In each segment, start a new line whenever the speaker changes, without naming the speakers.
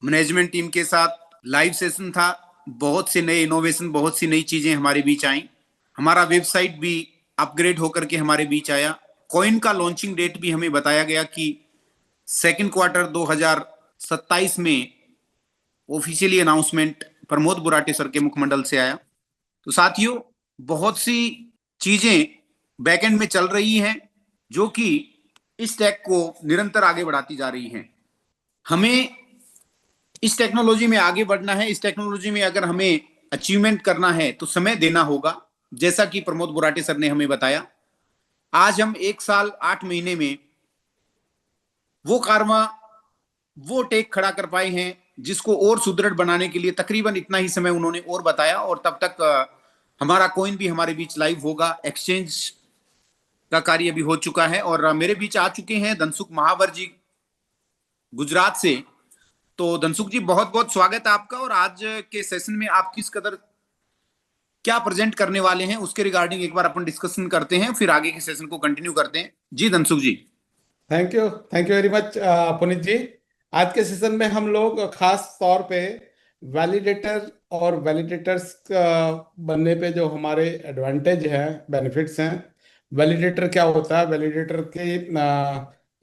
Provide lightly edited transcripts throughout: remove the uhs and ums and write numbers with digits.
Management team के साथ live session था। बहुत से नए इनोवेशन, बहुत सी नई चीजें हमारे बीच आई। हमारा वेबसाइट भी अपग्रेड होकर के हमारे बीच आया। कॉइन का लॉन्चिंग डेट भी हमें बताया गया कि सेकंड क्वार्टर 2027 में officially announcement Pramod Burate sir के मुखमंडल से आया। तो साथियों, बहुत सी चीजें बैकएंड में चल रही हैं जो कि इस टेक को निरंतर आगे बढ़ाती जा रही हैं। हमें इस टेक्नोलॉजी में आगे बढ़ना है। इस टेक्नोलॉजी में अगर हमें अचीवमेंट करना है तो समय देना होगा, जैसा कि प्रमोद बुराटे सर ने हमें बताया। आज हम 1 साल 8 महीने में वो कारवा, वो टेक खड़ा कर पाए हैं जिसको और सुदृढ़ बनाने के लिए तकरीबन इतना ही समय उन्होंने और बताया। और तब तक हमारा कॉइन भी हमारे बीच लाइव होगा। एक्सचेंज का कार्य भी हो चुका है और मेरे बीच आ चुके हैं धनसुख महावर जी गुजरात से। तो धनसुख जी, बहुत बहुत स्वागत है आपका। और आज के सेशन में आप किस कदर क्या प्रेजेंट करने वाले हैं उसके रिगार्डिंग एक बार अपन डिस्कशन करते हैं, फिर आगे के सेशन को कंटिन्यू करते हैं। जी Dhansukh ji.
Thank you very much Puneet ji. आज के सेशन में हम लोग खास तौर पे वैलिडेटर और वैलिडेटर्स बनने पे जो हमारे एडवांटेज हैं, बेनिफिट्स हैं, वैलिडेटर क्या होता है, वैलिडेटर के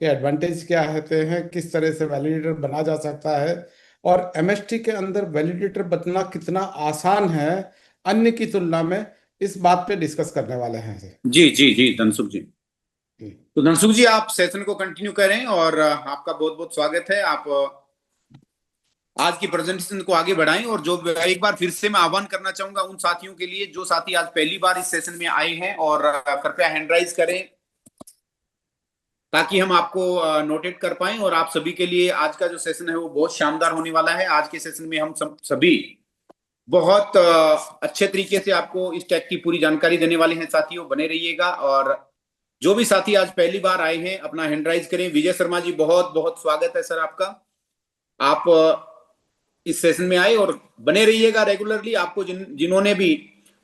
एडवांटेज क्या होते हैं, किस तरह से वैलिडेटर बना जा सकता है, और एमएसटी के अंदर वैलिडेटर बनना कितना आसान है अन्य की तुलना में, इस बात पे डिस्कस करने वाले हैं।
जी जी जी धनसुख जी।
जी।
तो धनसुख जी, आप सेशन को कंटिन्यू करें और आपका बहुत बहुत स्वागत है। आप आज की प्रेजेंटेशन को आगे बढ़ाएं। और जो एक बार फिर से मैं आह्वान करना चाहूंगा उन साथियों के लिए जो साथी आज पहली बार इस सेशन में आए हैं, और कृपया हैंड राइज करें ताकि हम आपको नोटेट कर पाएं। और आप सभी के लिए आज का जो सेशन है वो बहुत शानदार होने वाला है। आज के सेशन में हम सभी बहुत अच्छे तरीके से आपको इस टेक की पूरी जानकारी देने वाले हैं। साथियों, बने रहिएगा। और जो भी साथी आज पहली बार आए हैं अपना हैंड राइज करें। विजय शर्मा जी, बहुत बहुत स्वागत है सर आपका। आप इस सेशन में आए और बने रहिएगा रेगुलरली। आपको जिन्होंने भी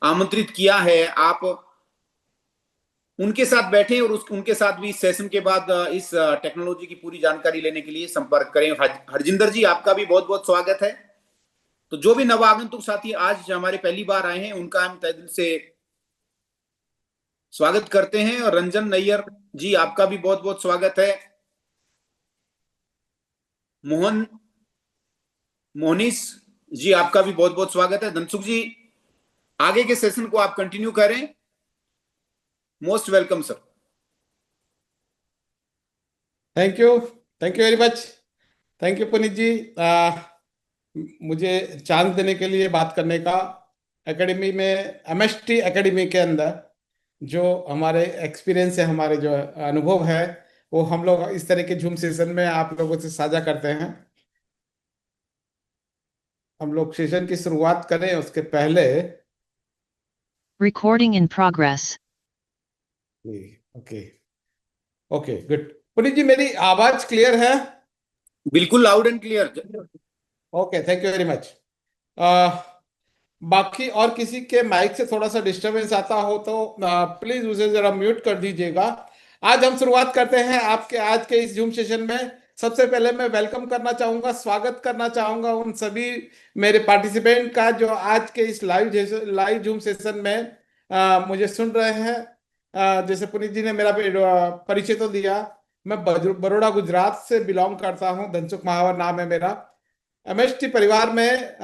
आमंत्रित किया है, आप उनके साथ बैठें और उनके साथ भी इस सेशन के बाद इस टेक्नोलॉजी की पूरी जानकारी लेने के लिए संपर्क करें। हरजिंदर जी, आपका भी बहुत बहुत स्वागत है। तो जो भी नवागंतुक साथी आज हमारे पहली बार आए हैं उनका हम तहे दिल से स्वागत करते हैं। और रंजन नैयर जी, आपका भी बहुत बहुत स्वागत है। मोहनीश जी, आपका भी बहुत बहुत स्वागत है। धनसुख जी, आगे के सेशन को आप कंटिन्यू करें। Most welcome sir.
Thank you thank you very much. Thank you Puneet ji, मुझे चांस देने के लिए बात करने का। एकेडमी में, एमएसटी एकेडमी के अंदर जो हमारे एक्सपीरियंस है, हमारे जो अनुभव है, वो हम लोग इस तरह के जूम सेशन में आप लोगों से साझा करते हैं। हम लोग सेशन की शुरुआत करें उसके पहले
Recording in progress.
Okay okay good. Puneet ji, मेरी आवाज क्लियर है?
बिल्कुल loud and clear.
Okay, thank you very much. बाकी और किसी के माइक से थोड़ा सा डिस्टरबेंस आता हो तो प्लीज उसे जरा म्यूट कर दीजिएगा। आज हम शुरुआत करते हैं आपके आज के इस जूम सेशन में। सबसे पहले मैं वेलकम करना चाहूंगा, स्वागत करना चाहूंगा उन सभी मेरे पार्टिसिपेंट का जो आज के इस लाइव जूम सेशन में मुझे सुन रहे हैं। जैसे पुनीत जी ने मेरा परिचय तो दिया, मैं बड़ौदा गुजरात से बिलोंग करता हूँ। धनसुख महावर नाम है मेरा। एमएसटी परिवार में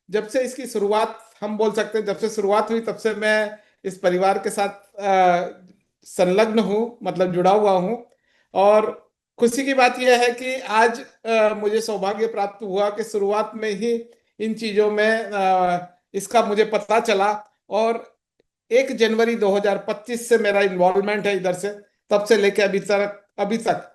जब से इसकी शुरुआत, हम बोल सकते हैं जब से शुरुआत हुई, तब से मैं इस परिवार के साथ संलग्न हूँ, मतलब जुड़ा हुआ हूँ। और खुशी की बात यह है कि आज मुझे सौभाग्य प्राप्त हुआ कि शुरुआत में ही इन चीज़ों में इसका मुझे पता चला। और 1 जनवरी 2025 से मेरा इन्वॉल्वमेंट है इधर से, तब से लेके अभी तक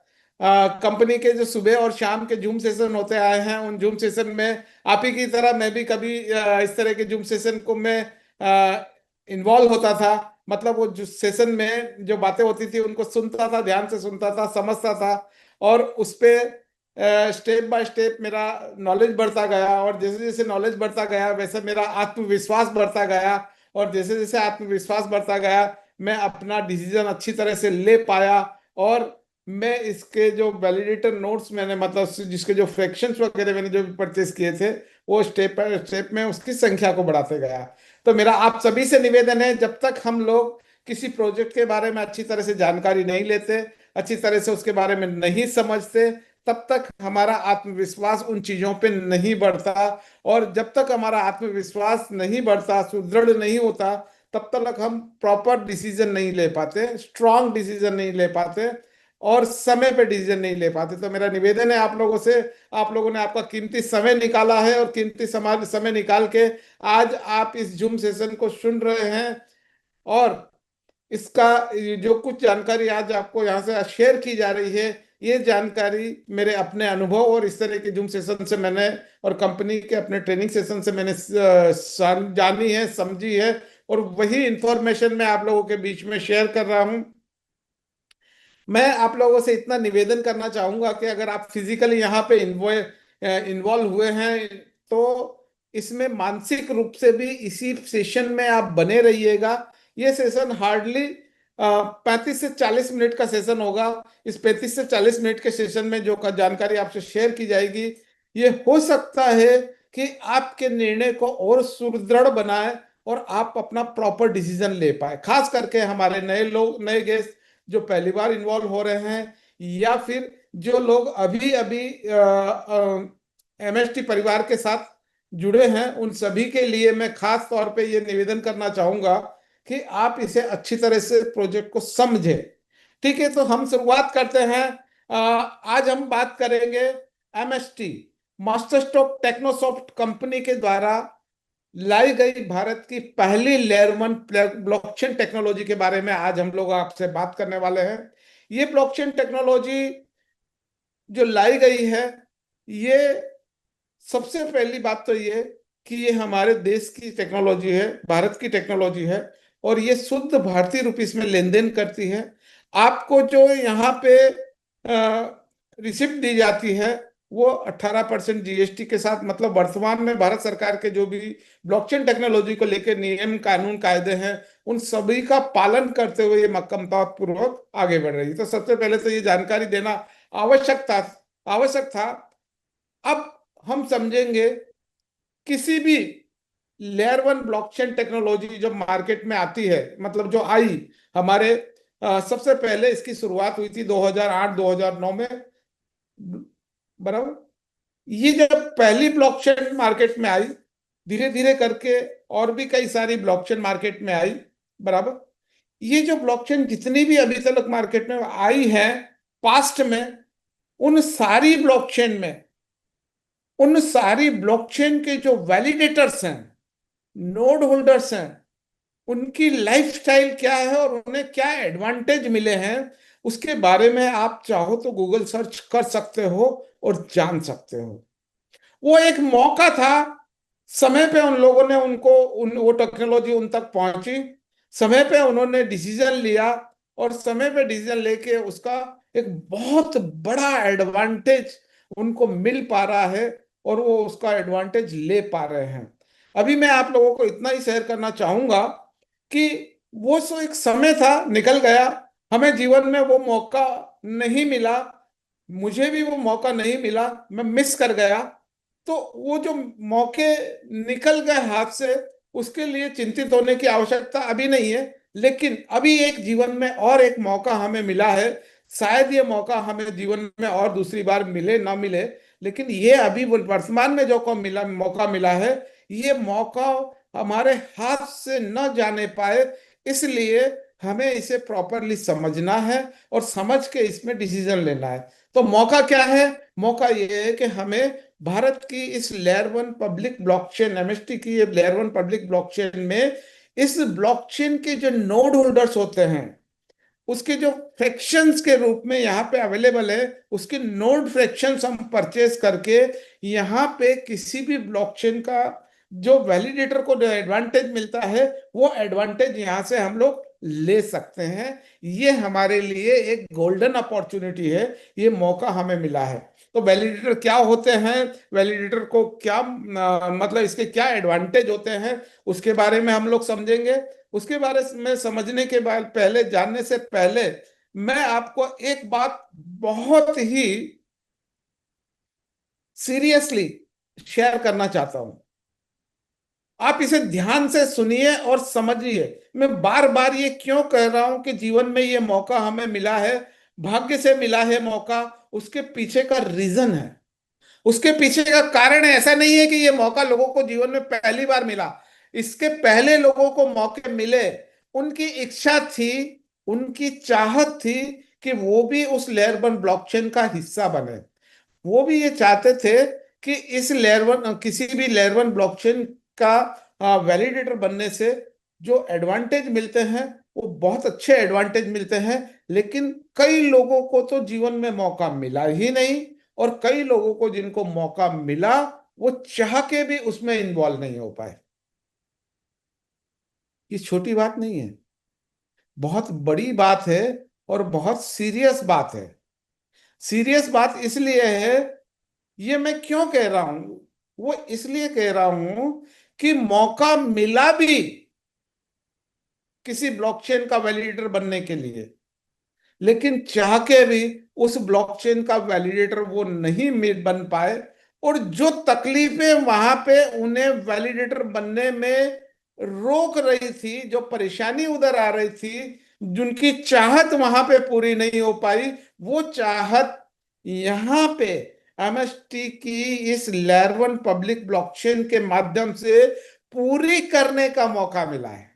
कंपनी के जो सुबह और शाम के जूम सेशन होते आए हैं, उन जूम सेशन में आप ही की तरह मैं भी कभी इस तरह के जूम सेशन को मैं इन्वॉल्व होता था। मतलब वो जो सेशन में जो बातें होती थी उनको सुनता था, ध्यान से सुनता था, समझता था, और उस पे स्टेप बाय स्टेप मेरा नॉलेज बढ़ता गया। और जैसे जैसे नॉलेज बढ़ता गया वैसे मेरा आत्मविश्वास बढ़ता गया। और जैसे जैसे आत्मविश्वास बढ़ता गया मैं अपना डिसीजन अच्छी तरह से ले पाया। और मैं इसके जो वैलिडेटर नोट्स मैंने मतलब जिसके जो फ्रैक्शंस वगैरह मैंने जो परचेस किए थे, वो स्टेप बाय स्टेप में उसकी संख्या को बढ़ाते गया। तो मेरा आप सभी से निवेदन है, जब तक हम लोग किसी प्रोजेक्ट के बारे में अच्छी तरह से जानकारी नहीं लेते, अच्छी तरह से उसके बारे में नहीं समझते, तब तक हमारा आत्मविश्वास उन चीजों पे नहीं बढ़ता। और जब तक हमारा आत्मविश्वास नहीं बढ़ता, सुदृढ़ नहीं होता, तब तक हम प्रॉपर डिसीजन नहीं ले पाते, स्ट्रांग डिसीजन नहीं ले पाते, और समय पे डिसीजन नहीं ले पाते। तो मेरा निवेदन है आप लोगों से, आप लोगों ने आपका कीमती समय निकाला है, और कीमती समय निकाल के आज आप इस जूम सेशन को सुन रहे हैं, और इसका ये जो कुछ जानकारी आज आपको यहाँ से शेयर की जा रही है, ये जानकारी मेरे अपने अनुभव और इस तरह के जूम सेशन से मैंने, और कंपनी के अपने ट्रेनिंग सेशन से मैंने जानी है, समझी है, और वही इंफॉर्मेशन मैं आप लोगों के बीच में शेयर कर रहा हूँ। मैं आप लोगों से इतना निवेदन करना चाहूंगा कि अगर आप फिजिकली यहाँ पे इन्वॉल्व हुए हैं, तो इसमें मानसिक रूप से भी इसी सेशन में आप बने रहिएगा। ये सेशन हार्डली 35 से 40 मिनट का सेशन होगा। इस 35 से 40 मिनट के सेशन में जो जानकारी आपसे शेयर की जाएगी, ये हो सकता है कि आपके निर्णय को और सुदृढ़ बनाए, और आप अपना प्रॉपर डिसीजन ले पाए। खास करके हमारे नए लोग, नए गेस्ट जो पहली बार इन्वॉल्व हो रहे हैं, या फिर जो लोग अभी अभी एमएसटी परिवार के साथ जुड़े हैं, उन सभी के लिए मैं खास तौर पे ये निवेदन करना चाहूंगा कि आप इसे अच्छी तरह से प्रोजेक्ट को समझें। ठीक है, तो हम शुरुआत करते हैं। आज हम बात करेंगे एमएसटी, मास्टर स्ट्रोक टेक्नोसॉफ्ट कंपनी के द्वारा लाई गई भारत की पहली लेयर वन ब्लॉकचेन टेक्नोलॉजी के बारे में आज हम लोग आपसे बात करने वाले हैं। ये ब्लॉकचेन टेक्नोलॉजी जो लाई गई है, ये सबसे पहली बात तो ये कि ये हमारे देश की टेक्नोलॉजी है, भारत की टेक्नोलॉजी है, और ये शुद्ध भारतीय रुपीस में लेन देन करती है। आपको जो यहाँ पे रिसिप्ट दी जाती है, वो 18% जीएसटी के साथ, मतलब वर्तमान में भारत सरकार के जो भी ब्लॉकचेन टेक्नोलॉजी को लेकर नियम कानून कायदे हैं, उन सभी का पालन करते हुए ये मक्कमता पूर्वक आगे बढ़ रही है। तो सबसे पहले तो ये जानकारी देना आवश्यक था। अब हम समझेंगे किसी भी लेयर वन ब्लॉकचेन टेक्नोलॉजी जब मार्केट में आती है, मतलब जो आई हमारे सबसे पहले इसकी शुरुआत हुई थी 2008-2009 में, बराबर। ये जब पहली ब्लॉकचेन मार्केट में आई, धीरे धीरे करके और भी कई सारी ब्लॉकचेन मार्केट में आई, बराबर। ये जो ब्लॉकचेन जितनी भी अभी तक मार्केट में आई है पास्ट में, उन सारी ब्लॉकचेन में, उन सारी ब्लॉकचेन के जो वैलिडेटर्स हैं, नोड होल्डर्स हैं, उनकी लाइफस्टाइल क्या है और उन्हें क्या एडवांटेज मिले हैं, उसके बारे में आप चाहो तो गूगल सर्च कर सकते हो और जान सकते हो। वो एक मौका था, समय पे उन लोगों ने वो टेक्नोलॉजी उन तक पहुंची, समय पे उन्होंने डिसीजन लिया, और समय पे डिसीजन लेके उसका एक बहुत बड़ा एडवांटेज उनको मिल पा रहा है, और वो उसका एडवांटेज ले पा रहे हैं। अभी मैं आप लोगों को इतना ही शेयर करना चाहूंगा कि वो सो एक समय था, निकल गया, हमें जीवन में वो मौका नहीं मिला, मुझे भी वो मौका नहीं मिला, मैं मिस कर गया। तो वो जो मौके निकल गए हाथ से, उसके लिए चिंतित होने की आवश्यकता अभी नहीं है। लेकिन अभी एक जीवन में और एक मौका हमें मिला है। शायद ये मौका हमें जीवन में और दूसरी बार मिले ना मिले, लेकिन ये अभी वर्तमान में जो को मिला मौका मिला है, ये मौका हमारे हाथ से न जाने पाए, इसलिए हमें इसे प्रॉपरली समझना है और समझ के इसमें डिसीजन लेना है। तो मौका क्या है? मौका ये है कि हमें भारत की इस layer one public blockchain, MST की ये लेयर वन पब्लिक ब्लॉकचेन में, इस ब्लॉकचेन के जो नोड होल्डर्स होते हैं, उसके जो फ्रैक्शंस के रूप में यहाँ पे अवेलेबल है, उसके नोड फ्रैक्शंस हम परचेज करके यहाँ पे किसी भी ब्लॉकचेन का जो वैलिडेटर को जो एडवांटेज मिलता है, वो एडवांटेज यहाँ से हम लोग ले सकते हैं। ये हमारे लिए एक गोल्डन अपॉर्चुनिटी है, ये मौका हमें मिला है। तो वैलिडेटर क्या होते हैं, वैलिडेटर को क्या मतलब इसके क्या एडवांटेज होते हैं, उसके बारे में हम लोग समझेंगे। उसके बारे में समझने के बाद, पहले जानने से पहले मैं आपको एक बात बहुत ही सीरियसली शेयर करना चाहता हूं। आप इसे ध्यान से सुनिए और समझिए। मैं बार बार ये क्यों कह रहा हूं कि जीवन में ये मौका हमें मिला है, भाग्य से मिला है मौका। उसके पीछे का रीजन है, उसके पीछे का कारण है। ऐसा नहीं है कि ये मौका लोगों को जीवन में पहली बार मिला। इसके पहले लोगों को मौके मिले, उनकी इच्छा थी, उनकी चाहत थी कि वो भी उस लेयर वन ब्लॉकचेन का हिस्सा बने। वो भी ये चाहते थे कि इस लेयर वन, किसी भी लेयर वन ब्लॉकचेन का वैलिडेटर बनने से जो एडवांटेज मिलते हैं वो बहुत अच्छे एडवांटेज मिलते हैं। लेकिन कई लोगों को तो जीवन में मौका मिला ही नहीं, और कई लोगों को जिनको मौका मिला वो चाह के भी उसमें इन्वॉल्व नहीं हो पाए। ये छोटी बात नहीं है, बहुत बड़ी बात है और बहुत सीरियस बात है। सीरियस बात इसलिए है, ये मैं क्यों कह रहा हूं, वो इसलिए कह रहा हूं कि मौका मिला भी किसी ब्लॉकचेन का वैलिडेटर बनने के लिए, लेकिन चाह के भी उस ब्लॉकचेन का वैलिडेटर वो नहीं बन पाए। और जो तकलीफें वहां पे उन्हें वैलिडेटर बनने में रोक रही थी, जो परेशानी उधर आ रही थी, जिनकी चाहत वहां पे पूरी नहीं हो पाई, वो चाहत यहाँ पे एमएसटी की इस लेयर वन पब्लिक ब्लॉकचेन के माध्यम से पूरी करने का मौका मिला है।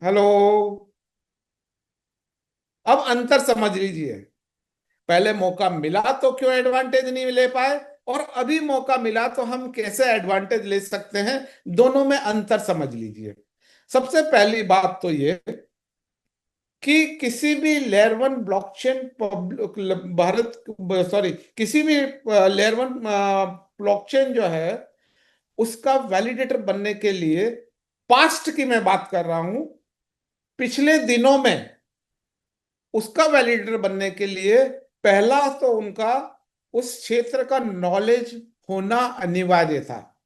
हेलो, अब अंतर समझ लीजिए। पहले मौका मिला तो क्यों एडवांटेज नहीं ले पाए, और अभी मौका मिला तो हम कैसे एडवांटेज ले सकते हैं, दोनों में अंतर समझ लीजिए। सबसे पहली बात तो ये कि किसी भी layer one blockchain Bharat, sorry, किसी भी लेयर वन ब्लॉकचेन जो है उसका वैलिडेटर बनने के लिए, पास्ट की मैं बात कर रहा हूं, पिछले दिनों में उसका वैलिडेटर बनने के लिए पहला तो उनका उस क्षेत्र का नॉलेज होना अनिवार्य था।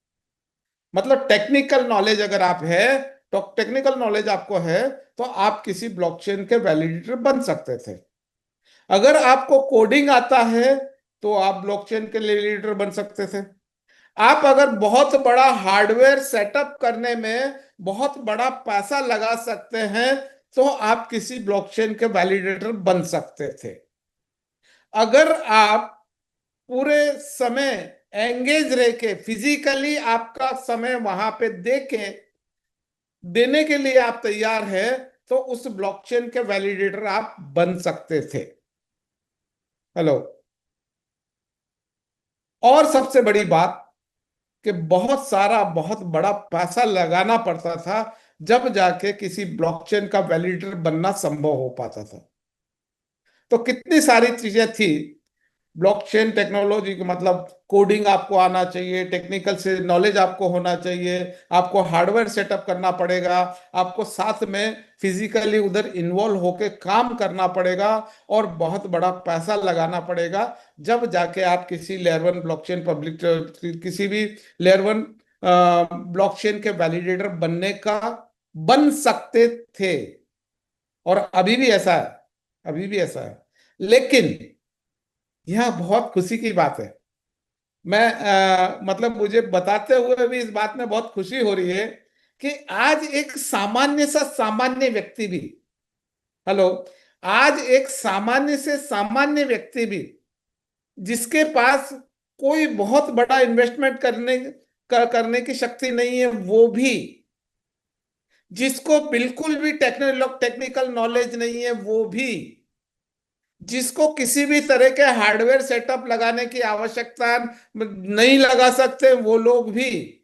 मतलब टेक्निकल नॉलेज अगर आप है, तो टेक्निकल नॉलेज आपको है तो आप किसी ब्लॉकचेन के वैलिडेटर बन सकते थे। अगर आपको कोडिंग आता है तो आप ब्लॉकचेन के वैलिडेटर बन सकते थे। आप अगर बहुत बड़ा हार्डवेयर सेटअप करने में बहुत बड़ा पैसा लगा सकते हैं तो आप किसी ब्लॉकचेन के वैलिडेटर बन सकते थे। अगर आप पूरे समय एंगेज रह के, फिजिकली आपका समय वहां पे देने के लिए आप तैयार है, तो उस ब्लॉकचेन के वैलिडेटर आप बन सकते थे। हेलो, और सबसे बड़ी बात कि बहुत सारा बहुत बड़ा पैसा लगाना पड़ता था जब जाके किसी ब्लॉकचेन का वैलिडेटर बनना संभव हो पाता था। तो कितनी सारी चीजें थी। ब्लॉकचेन टेक्नोलॉजी का मतलब कोडिंग आपको आना चाहिए, टेक्निकल से नॉलेज आपको होना चाहिए, आपको हार्डवेयर सेटअप करना पड़ेगा, आपको साथ में फिजिकली उधर इन्वॉल्व होके काम करना पड़ेगा, और बहुत बड़ा पैसा लगाना पड़ेगा। जब जाके आप किसी लेयर वन ब्लॉकचेन पब्लिक, किसी भी लेयर वन ब्लॉकचेन के वैलिडेटर बनने का बन सकते थे। और अभी भी ऐसा है, अभी भी ऐसा है। लेकिन यह बहुत खुशी की बात है। मैं मतलब मुझे बताते हुए भी इस बात में बहुत खुशी हो रही है कि आज एक सामान्य सा सामान्य व्यक्ति भी, हेलो, आज एक सामान्य से सामान्य व्यक्ति भी जिसके पास कोई बहुत बड़ा इन्वेस्टमेंट करने की शक्ति नहीं है, वो भी, जिसको बिल्कुल भी टेक्निकल नॉलेज नहीं है, वो भी, जिसको किसी भी तरह के हार्डवेयर सेटअप लगाने की आवश्यकता नहीं लगा सकते, वो लोग भी,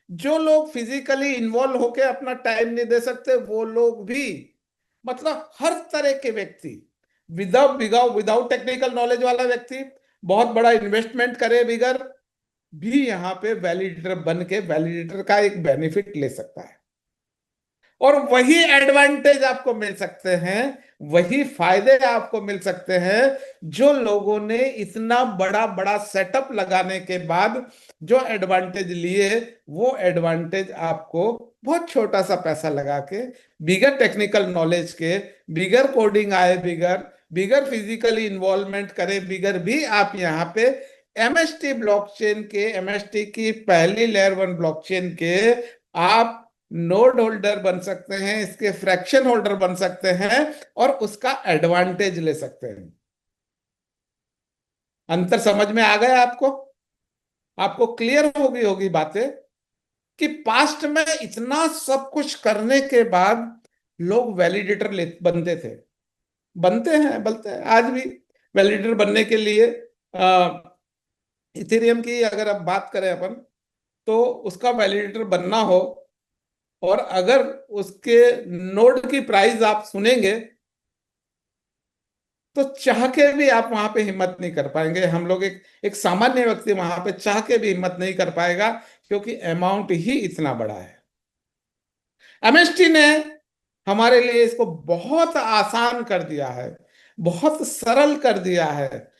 जो लोग फिजिकली इन्वॉल्व होके अपना टाइम नहीं दे सकते, वो लोग भी, मतलब हर तरह के व्यक्ति, विदाउट विदाउट टेक्निकल नॉलेज वाला व्यक्ति, बहुत बड़ा इन्वेस्टमेंट करे बिगर भी यहाँ पे वैलिडेटर बन के वैलिडेटर का एक बेनिफिट ले सकता है। और वही एडवांटेज आपको मिल सकते हैं, वही फायदे आपको मिल सकते हैं जो लोगों ने इतना बड़ा बड़ा सेटअप लगाने के बाद जो एडवांटेज लिए, वो एडवांटेज आपको बहुत छोटा सा पैसा लगा के, बिगर टेक्निकल नॉलेज के, बिगर कोडिंग आए, बिगर बिगर फिजिकली इन्वॉल्वमेंट करे, बिगर भी आप यहाँ पे एमएसटी ब्लॉकचेन के, एमएसटी की पहली लेयर 1 ब्लॉकचेन के आप नोड होल्डर बन सकते हैं, इसके फ्रैक्शन होल्डर बन सकते हैं और उसका एडवांटेज ले सकते हैं। अंतर समझ में आ गया आपको? आपको क्लियर होगी होगी बातें कि पास्ट में इतना सब कुछ करने के बाद लोग वैलिडेटर बनते थे, बनते हैं आज भी। वैलिडेटर बनने के लिए इथेरियम की अगर आप बात करें अपन, तो उसका वैलिडेटर बनना हो और अगर उसके नोड की प्राइस आप सुनेंगे तो चाह के भी आप वहां पे हिम्मत नहीं कर पाएंगे। हम लोग एक सामान्य व्यक्ति वहां पे चाह के भी हिम्मत नहीं कर पाएगा, क्योंकि अमाउंट ही इतना बड़ा है। एमएसटी ने हमारे लिए इसको बहुत आसान कर दिया है, बहुत सरल कर दिया है,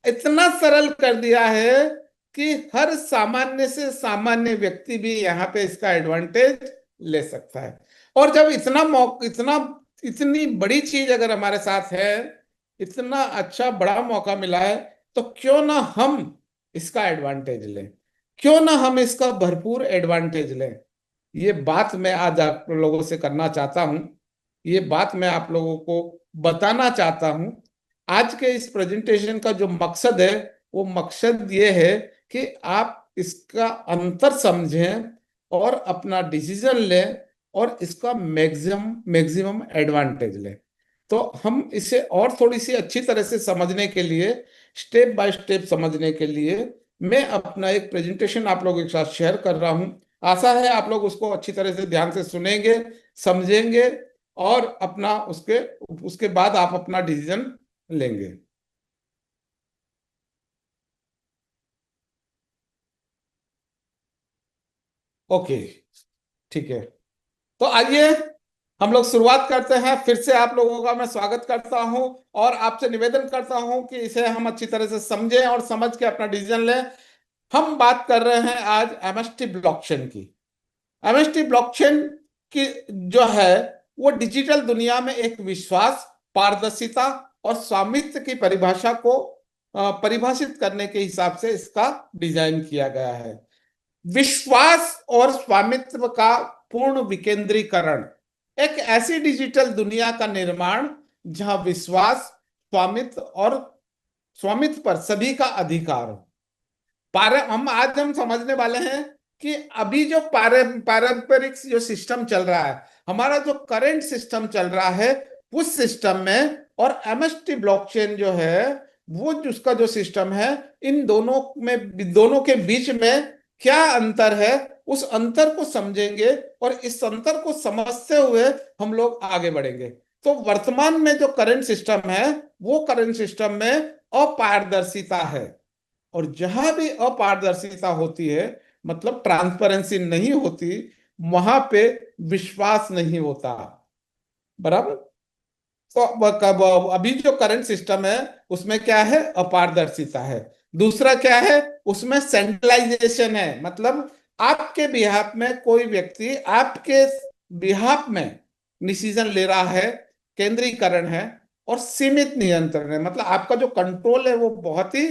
इतना सरल कर दिया है कि हर सामान्य से सामान्य व्यक्ति भी यहाँ पे इसका एडवांटेज ले सकता है। और जब इतना इतनी बड़ी चीज अगर हमारे साथ है, इतना अच्छा बड़ा मौका मिला है, तो क्यों ना हम इसका एडवांटेज लें, क्यों ना हम इसका भरपूर एडवांटेज लें। ये बात मैं आज आप लोगों से करना चाहता हूं, ये बात मैं आप लोगों को बताना चाहता हूं। आज के इस प्रेजेंटेशन का जो मकसद है, वो मकसद ये है कि आप इसका अंतर समझें और अपना डिसीजन लें और इसका मैक्सिमम मैक्सिमम एडवांटेज लें। तो हम इसे और थोड़ी सी अच्छी तरह से समझने के लिए, स्टेप बाय स्टेप समझने के लिए, मैं अपना एक प्रेजेंटेशन आप लोगों के साथ शेयर कर रहा हूं। आशा है आप लोग उसको अच्छी तरह से ध्यान से सुनेंगे, समझेंगे और अपना उसके उसके बाद आप अपना डिसीजन लेंगे। ओके, ठीक है। तो आइए हम लोग शुरुआत करते हैं। फिर से आप लोगों का मैं स्वागत करता हूं और आपसे निवेदन करता हूं कि इसे हम अच्छी तरह से समझें और समझ के अपना डिसीजन लें। हम बात कर रहे हैं आज एमएसटी ब्लॉकचेन की। एमएसटी ब्लॉकचेन की जो है, वो डिजिटल दुनिया में एक विश्वास, पारदर्शिता और स्वामित्व की परिभाषा को परिभाषित करने के हिसाब से इसका डिजाइन किया गया है। विश्वास और स्वामित्व का पूर्ण विकेंद्रीकरण, एक ऐसी डिजिटल दुनिया का निर्माण जहां विश्वास, स्वामित्व पर सभी का अधिकार हो। हम समझने वाले हैं कि अभी जो पारंपरिक जो सिस्टम चल रहा है, हमारा जो करंट सिस्टम चल रहा है, उस सिस्टम में और एमएसटी ब्लॉकचेन जो है, वो उसका जो सिस्टम है, इन दोनों के बीच में क्या अंतर है, उस अंतर को समझेंगे और इस अंतर को समझते हुए हम लोग आगे बढ़ेंगे। तो वर्तमान में जो करंट सिस्टम है, वो करंट सिस्टम में अपारदर्शिता है, और जहां भी अपारदर्शिता होती है, मतलब ट्रांसपेरेंसी नहीं होती, वहां पे विश्वास नहीं होता। बराबर? तो अभी जो करंट सिस्टम है, उसमें क्या है? अपारदर्शिता है। दूसरा क्या है? उसमें सेंट्रलाइजेशन है, मतलब आपके बिहाफ में कोई व्यक्ति आपके बिहाफ में डिसीजन ले रहा है, केंद्रीकरण है और सीमित नियंत्रण है, मतलब आपका जो कंट्रोल है वो बहुत ही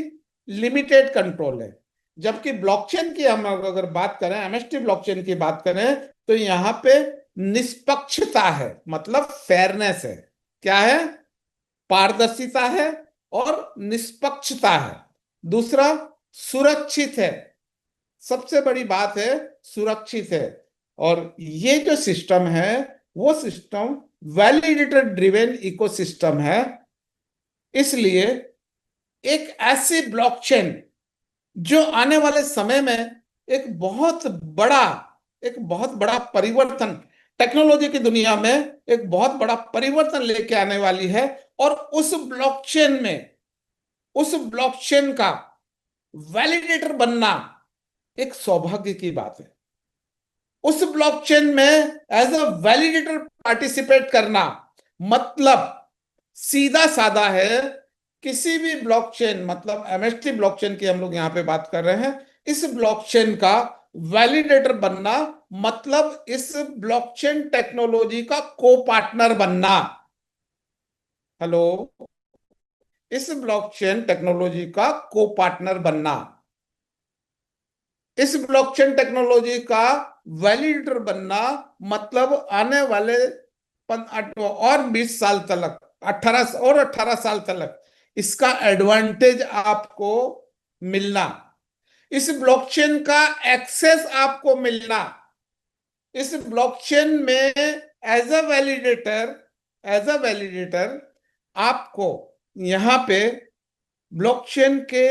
लिमिटेड कंट्रोल है। जबकि ब्लॉकचेन की हम अगर बात करें, एमएसटी ब्लॉकचेन की बात करें, तो यहाँ पे निष्पक्षता है, मतलब फेयरनेस है। क्या है? पारदर्शिता है और निष्पक्षता है। दूसरा, सुरक्षित है। सबसे बड़ी बात है, सुरक्षित है। और ये जो सिस्टम है, वो सिस्टम वैलिडेटर ड्रिवेन इकोसिस्टम है। इसलिए एक ऐसी ब्लॉकचेन जो आने वाले समय में एक बहुत बड़ा परिवर्तन, टेक्नोलॉजी की दुनिया में एक बहुत बड़ा परिवर्तन लेके आने वाली है, और उस ब्लॉकचेन का वैलिडेटर बनना एक सौभाग्य की बात है। उस ब्लॉकचेन में एज अ वैलिडेटर पार्टिसिपेट करना। मतलब सीधा साधा है, किसी भी ब्लॉकचेन, मतलब एमएसटी ब्लॉकचेन की हम लोग यहां पे बात कर रहे हैं, इस ब्लॉकचेन का वैलिडेटर बनना मतलब इस ब्लॉकचेन टेक्नोलॉजी का को पार्टनर बनना। हेलो, इस ब्लॉकचेन टेक्नोलॉजी का को पार्टनर बनना, इस ब्लॉकचेन टेक्नोलॉजी का वैलिडेटर बनना मतलब आने वाले और 20 साल तक, 18 साल तक इसका एडवांटेज आपको मिलना, इस ब्लॉकचेन का एक्सेस आपको मिलना, इस ब्लॉकचेन में एज अ वैलिडेटर आपको यहां पे ब्लॉकचेन के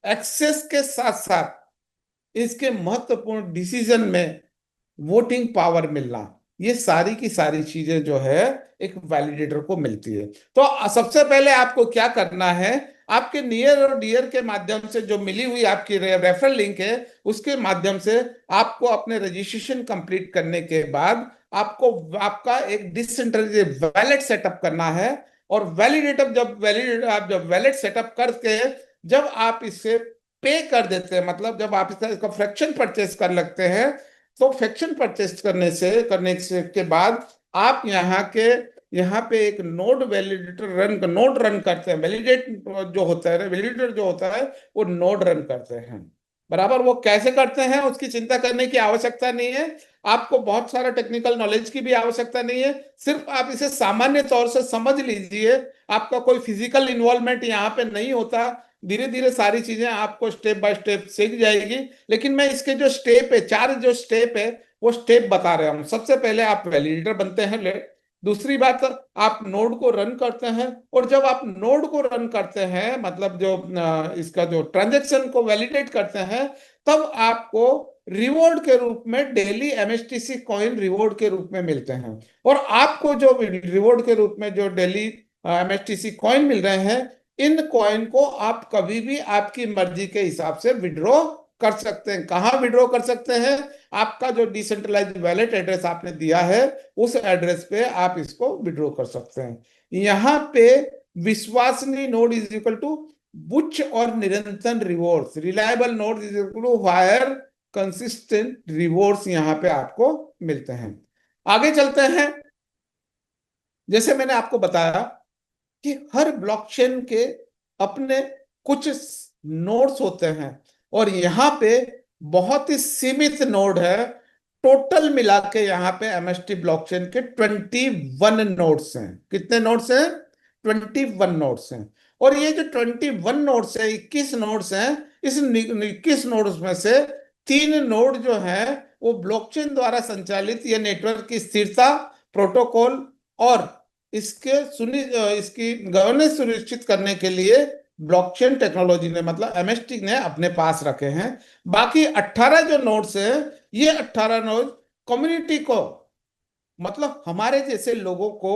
एक्सेस के साथ साथ इसके महत्वपूर्ण डिसीजन में वोटिंग पावर मिलना, ये सारी की सारी चीजें जो है एक वैलिडेटर को मिलती है। तो सबसे पहले आपको क्या करना है, आपके नियर और डियर के माध्यम से जो मिली हुई आपकी रेफरल लिंक है, उसके माध्यम से आपको अपने रजिस्ट्रेशन कंप्लीट करने के बाद आपको आपका एक डिसेंट्रलाइज्ड वैलेट सेटअप करना है। और आप जब वैलेट सेटअप करके जब आप इसे पे कर देते हैं, मतलब जब आप इसका फ्रैक्शन परचेस कर लगते हैं, तो फ्रैक्शन परचेस करने से के बाद आप यहाँ पे एक नोड रन करते हैं। वैलिडेटर जो होता है वो नोड रन करते हैं। बराबर, वो कैसे करते हैं उसकी चिंता करने की आवश्यकता नहीं है, आपको बहुत सारा टेक्निकल नॉलेज की भी आवश्यकता नहीं है, सिर्फ आप इसे सामान्य तौर से समझ लीजिए। आपका कोई फिजिकल इन्वॉल्वमेंट यहाँ पे नहीं होता, धीरे धीरे सारी चीजें आपको स्टेप बाय स्टेप सीख जाएगी। लेकिन मैं इसके जो स्टेप है, 4 जो स्टेप है वो स्टेप बता रहा हूं। सबसे पहले आप वैलिडेटर बनते हैं, दूसरी बात आप नोड को रन करते हैं, और जब आप नोड को रन करते हैं मतलब जो इसका जो ट्रांजेक्शन को वैलिडेट करते हैं, तब आपको रिवॉर्ड के रूप में डेली एमएसटीसी कॉइन रिवॉर्ड के रूप में मिलते हैं। और आपको जो रिवॉर्ड के रूप में जो डेली एमएसटीसी कॉइन मिल रहे हैं, इन कॉइन को आप कभी भी आपकी मर्जी के हिसाब से विड्रॉ कर सकते हैं। कहाँ विड्रॉ कर सकते हैं, आपका जो डिसेंट्रलाइज्ड वैलेट एड्रेस आपने दिया है उस एड्रेस पे आप इसको विड्रॉ कर सकते हैं। यहाँ पे विश्वसनीय नोड इज इक्वल टू उच्च और निरंतर rewards, reliable node is equal to higher consistent rewards यहाँ पे आपको मिलते हैं। आगे चलते हैं। जैसे मैंने आपको बताया कि हर ब्लॉकचेन के अपने कुछ नोड्स होते हैं, और यहाँ पे बहुत ही सीमित नोड है। टोटल मिला के यहाँ पे एमएसटी ब्लॉकचेन के 21 नोड्स हैं। कितने नोड्स हैं? 21 नोड्स हैं। और ये जो 21 नोड्स है, 21 नोड्स हैं, इस 21 नोड्स में से 3 नोड जो है वो ब्लॉकचेन द्वारा संचालित ये नेटवर्क की स्थिरता, प्रोटोकॉल और इसकी गवर्नेंस सुनिश्चित करने के लिए ब्लॉकचेन टेक्नोलॉजी ने, मतलब एमएसटी ने अपने पास रखे हैं। बाकी 18 जो नोड्स हैं, ये 18 नोड कम्युनिटी को, मतलब हमारे जैसे लोगों को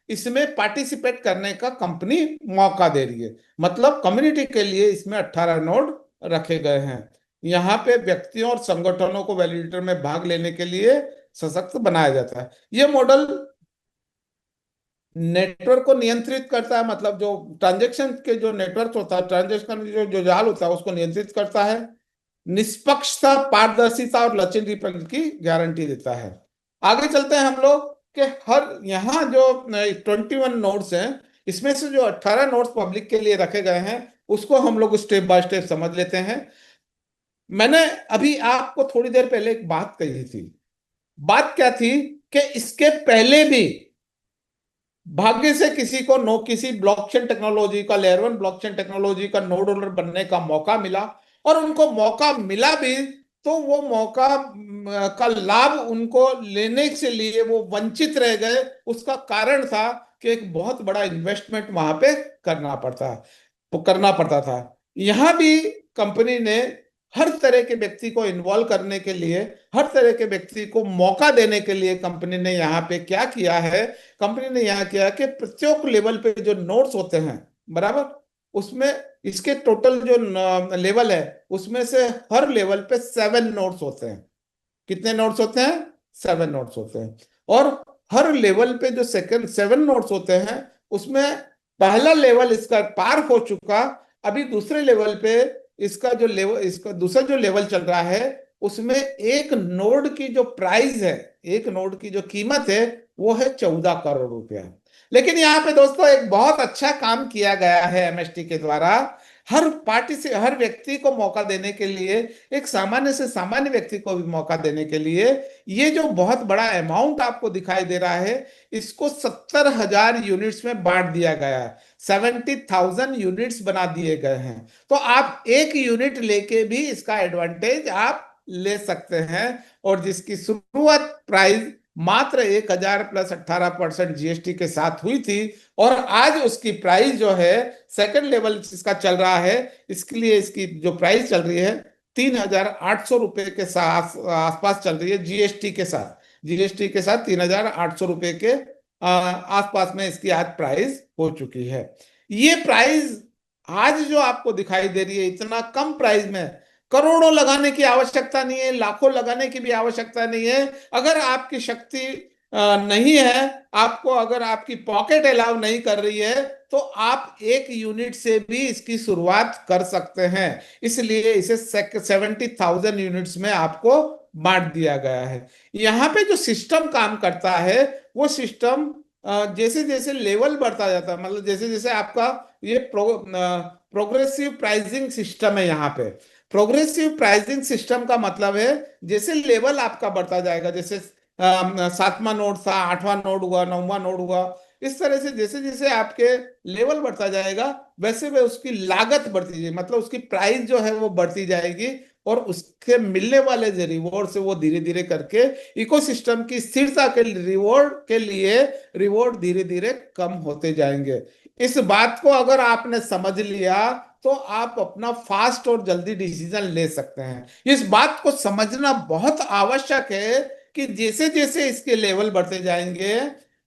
इसमें पार्टिसिपेट करने का कंपनी मौका दे रही है। मतलब कम्युनिटी के लिए इसमें 18 नोड रखे गए हैं। यहाँ पे व्यक्तियों और संगठनों को वैलिडेटर में भाग लेने के लिए सशक्त बनाया जाता है। ये मॉडल नेटवर्क को नियंत्रित करता है, मतलब जो ट्रांजेक्शन के जो नेटवर्क होता है, ट्रांजेक्शन जो जाल होता है उसको नियंत्रित करता है, निष्पक्षता, पारदर्शिता और लचीलेपन की गारंटी देता है। आगे चलते हैं हम लोग कि हर यहाँ जो 21 नोड्स हैं, इसमें से जो 18 नोड्स पब्लिक के लिए रखे गए हैं उसको हम लोग स्टेप बाय स्टेप समझ लेते हैं। मैंने अभी आपको थोड़ी देर पहले एक बात कही थी। बात क्या थी कि इसके पहले भी भाग्य से किसी ब्लॉकचेन टेक्नोलॉजी का, लेयर 1 ब्लॉकचेन टेक्नोलॉजी का नोड ओनर बनने का मौका मिला, और उनको मौका मिला भी तो वो मौका का लाभ उनको लेने से लिए वो वंचित रह गए। उसका कारण था कि एक बहुत बड़ा इन्वेस्टमेंट वहां पे करना पड़ता था। यहां भी कंपनी ने हर तरह के व्यक्ति को इन्वॉल्व करने के लिए, हर तरह के व्यक्ति को मौका देने के लिए कंपनी ने यहाँ पे क्या किया है, कंपनी ने यहाँ किया कि प्रत्येक लेवल पे जो नोड्स होते हैं, बराबर, उसमें इसके टोटल जो लेवल है उसमें से हर लेवल पे 7 नोड्स होते हैं। कितने नोट्स होते हैं? 7 नोट्स होते हैं। और हर लेवल पे जो सेकंड 7 नोट्स होते हैं उसमें पहला लेवल इसका पार हो चुका, अभी दूसरे लेवल पे इसका दूसरा जो लेवल चल रहा है उसमें एक नोड की जो प्राइस है, एक नोड की जो कीमत है वो है 14 करोड़ रुपया। लेकिन यहाँ पे दोस्तों एक बहुत अच्छा काम किया गया है एमएसटी के द्वारा, हर पार्टी से हर व्यक्ति को मौका देने के लिए, एक सामान्य से सामान्य व्यक्ति को भी मौका देने के लिए ये जो बहुत बड़ा अमाउंट आपको दिखाई दे रहा है इसको 70,000 यूनिट्स में बांट दिया गया है। 70,000 यूनिट्स बना दिए गए हैं। तो आप एक यूनिट लेके भी इसका एडवांटेज आप ले सकते हैं। और जिसकी शुरुआत प्राइस मात्र 1,000 प्लस 18% जीएसटी के साथ हुई थी, और आज उसकी प्राइस जो है सेकंड लेवल जिसका चल रहा है इसके लिए इसकी जो प्राइस चल रही है 3,800 रुपए के साथ आसपास चल रही है, जीएसटी के साथ। जीएसटी के साथ 3,800 रुपए के आसपास में इसकी आज प्राइस हो चुकी है। ये प्राइस आज जो आपको दिखाई दे रही है इतना कम प्राइस में, करोड़ों लगाने की आवश्यकता नहीं है, लाखों लगाने की भी आवश्यकता नहीं है। अगर आपकी शक्ति नहीं है, आपको अगर आपकी पॉकेट अलाउ नहीं कर रही है, तो आप एक यूनिट से भी इसकी शुरुआत कर सकते हैं। इसलिए इसे 70,000 यूनिट्स में आपको बांट दिया गया है। यहाँ पे जो सिस्टम काम करता है वो सिस्टम जैसे जैसे लेवल बढ़ता जाता है, मतलब जैसे जैसे आपका ये प्रोग्रेसिव प्राइसिंग सिस्टम है। यहाँ पे प्रोग्रेसिव प्राइसिंग सिस्टम का मतलब है जैसे लेवल आपका बढ़ता जाएगा, जैसे 7वां नोड था, 8वां नोड हुआ, 9वां नोड हुआ, इस तरह से जैसे जैसे आपके लेवल बढ़ता जाएगा वैसे वैसे उसकी लागत बढ़ती जाएगी, मतलब उसकी प्राइस जो है वो बढ़ती जाएगी, और उसके मिलने वाले जो रिवॉर्ड से वो धीरे धीरे करके इकोसिस्टम की स्थिरता के रिवॉर्ड के लिए रिवॉर्ड धीरे धीरे कम होते जाएंगे। इस बात को अगर आपने समझ लिया तो आप अपना फास्ट और जल्दी डिसीजन ले सकते हैं। इस बात को समझना बहुत आवश्यक है कि जैसे जैसे इसके लेवल बढ़ते जाएंगे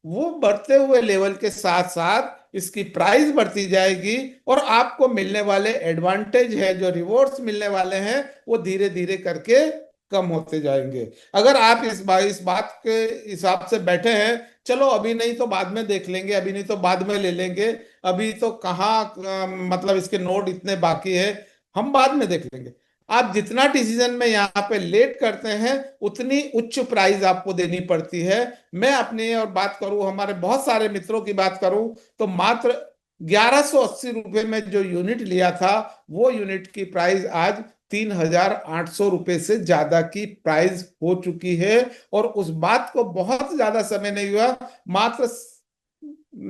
वो बढ़ते हुए लेवल के साथ साथ इसकी प्राइस बढ़ती जाएगी, और आपको मिलने वाले एडवांटेज है, जो रिवॉर्ड्स मिलने वाले हैं वो धीरे धीरे करके कम होते जाएंगे। अगर आप इस बात के हिसाब से बैठे हैं, चलो अभी नहीं तो बाद में देख लेंगे, अभी नहीं तो बाद में ले लेंगे, अभी तो कहाँ मतलब इसके नोट इतने बाकी है, हम बाद में देख लेंगे, आप जितना डिसीजन में यहाँ पे लेट करते हैं उतनी उच्च प्राइस आपको देनी पड़ती है। मैं अपनी और बात करूं, हमारे बहुत सारे मित्रों की बात करूं तो मात्र 1,180 रुपए में जो यूनिट लिया था वो यूनिट की प्राइस आज 3,800 रुपए से ज्यादा की प्राइस हो चुकी है। और उस बात को बहुत ज्यादा समय नहीं हुआ, मात्र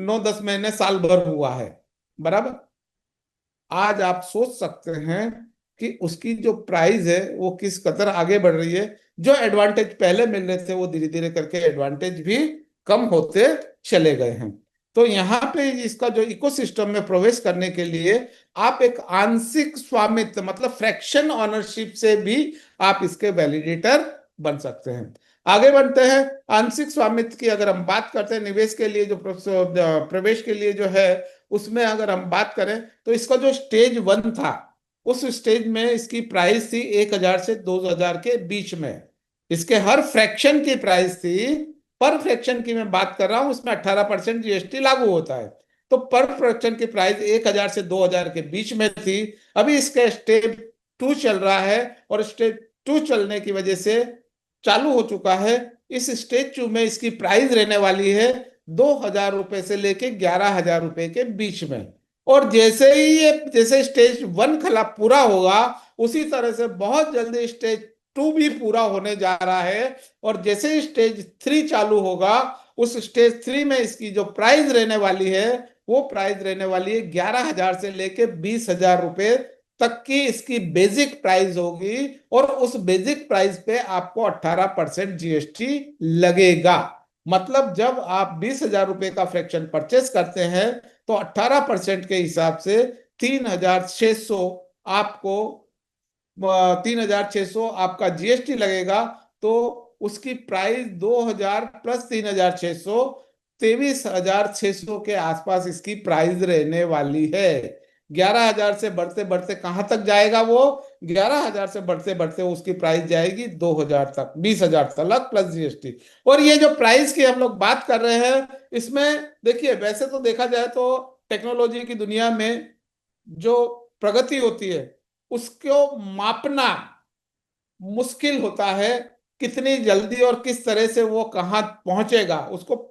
9-10 महीने, साल भर हुआ है, बराबर। आज आप सोच सकते हैं कि उसकी जो प्राइस है वो किस कदर आगे बढ़ रही है। जो एडवांटेज पहले मिल रहे थे वो धीरे धीरे करके एडवांटेज भी कम होते चले गए हैं। तो यहाँ पे इसका जो इकोसिस्टम में प्रवेश करने के लिए आप एक आंशिक स्वामित्व मतलब फ्रैक्शन ऑनरशिप से भी आप इसके वैलिडेटर बन सकते हैं। आगे बढ़ते हैं। आंशिक स्वामित्व की अगर हम बात करते हैं, निवेश के लिए जो प्रवेश के लिए जो है उसमें अगर हम बात करें तो इसका जो स्टेज 1 था उस स्टेज में इसकी प्राइस थी 1,000 से 2,000 के बीच में। इसके हर फ्रैक्शन की प्राइस थी, पर फ्रैक्शन की मैं बात कर रहा हूं, उसमें 18% जीएसटी लागू होता है, तो पर फ्रैक्शन की प्राइस 1,000 से 2,000 के बीच में थी। अभी इसका स्टेज 2 चल रहा है, और स्टेज 2 चलने की वजह से चालू हो चुका है। इस स्टेज 2 में इसकी प्राइस रहने वाली है 2,000 रुपए से लेके 11,000 रुपए के बीच में। और जैसे स्टेज 1 खला पूरा होगा उसी तरह से बहुत जल्दी स्टेज 2 भी पूरा होने जा रहा है। और जैसे स्टेज 3 चालू होगा उस स्टेज 3 में इसकी जो प्राइस रहने वाली है वो प्राइस रहने वाली है 11,000 से लेके 20,000 रुपए तक की इसकी बेसिक प्राइस होगी। और उस बेसिक प्राइस पे आपको 18% जीएसटी लगेगा। मतलब जब आप 20,000 रुपए का फ्रैक्शन परचेस करते हैं तो 18% के हिसाब से 3,600 आपको 3,600 आपका जीएसटी लगेगा। तो उसकी प्राइस 2,000 प्लस 3,600 23,600 के आसपास इसकी प्राइस रहने वाली है। 11,000 से बढ़ते बढ़ते कहां तक जाएगा वो 11,000 से बढ़ते बढ़ते उसकी प्राइस जाएगी 2,000 तक, 20,000 तक प्लस जीएसटी। और ये जो प्राइस की हम लोग बात कर रहे हैं, इसमें देखिए वैसे तो देखा जाए तो टेक्नोलॉजी की दुनिया में जो प्रगति होती है उसको मापना मुश्किल होता है, कितनी जल्दी और किस तरह से वो कहाँ पहुंचेगा उसको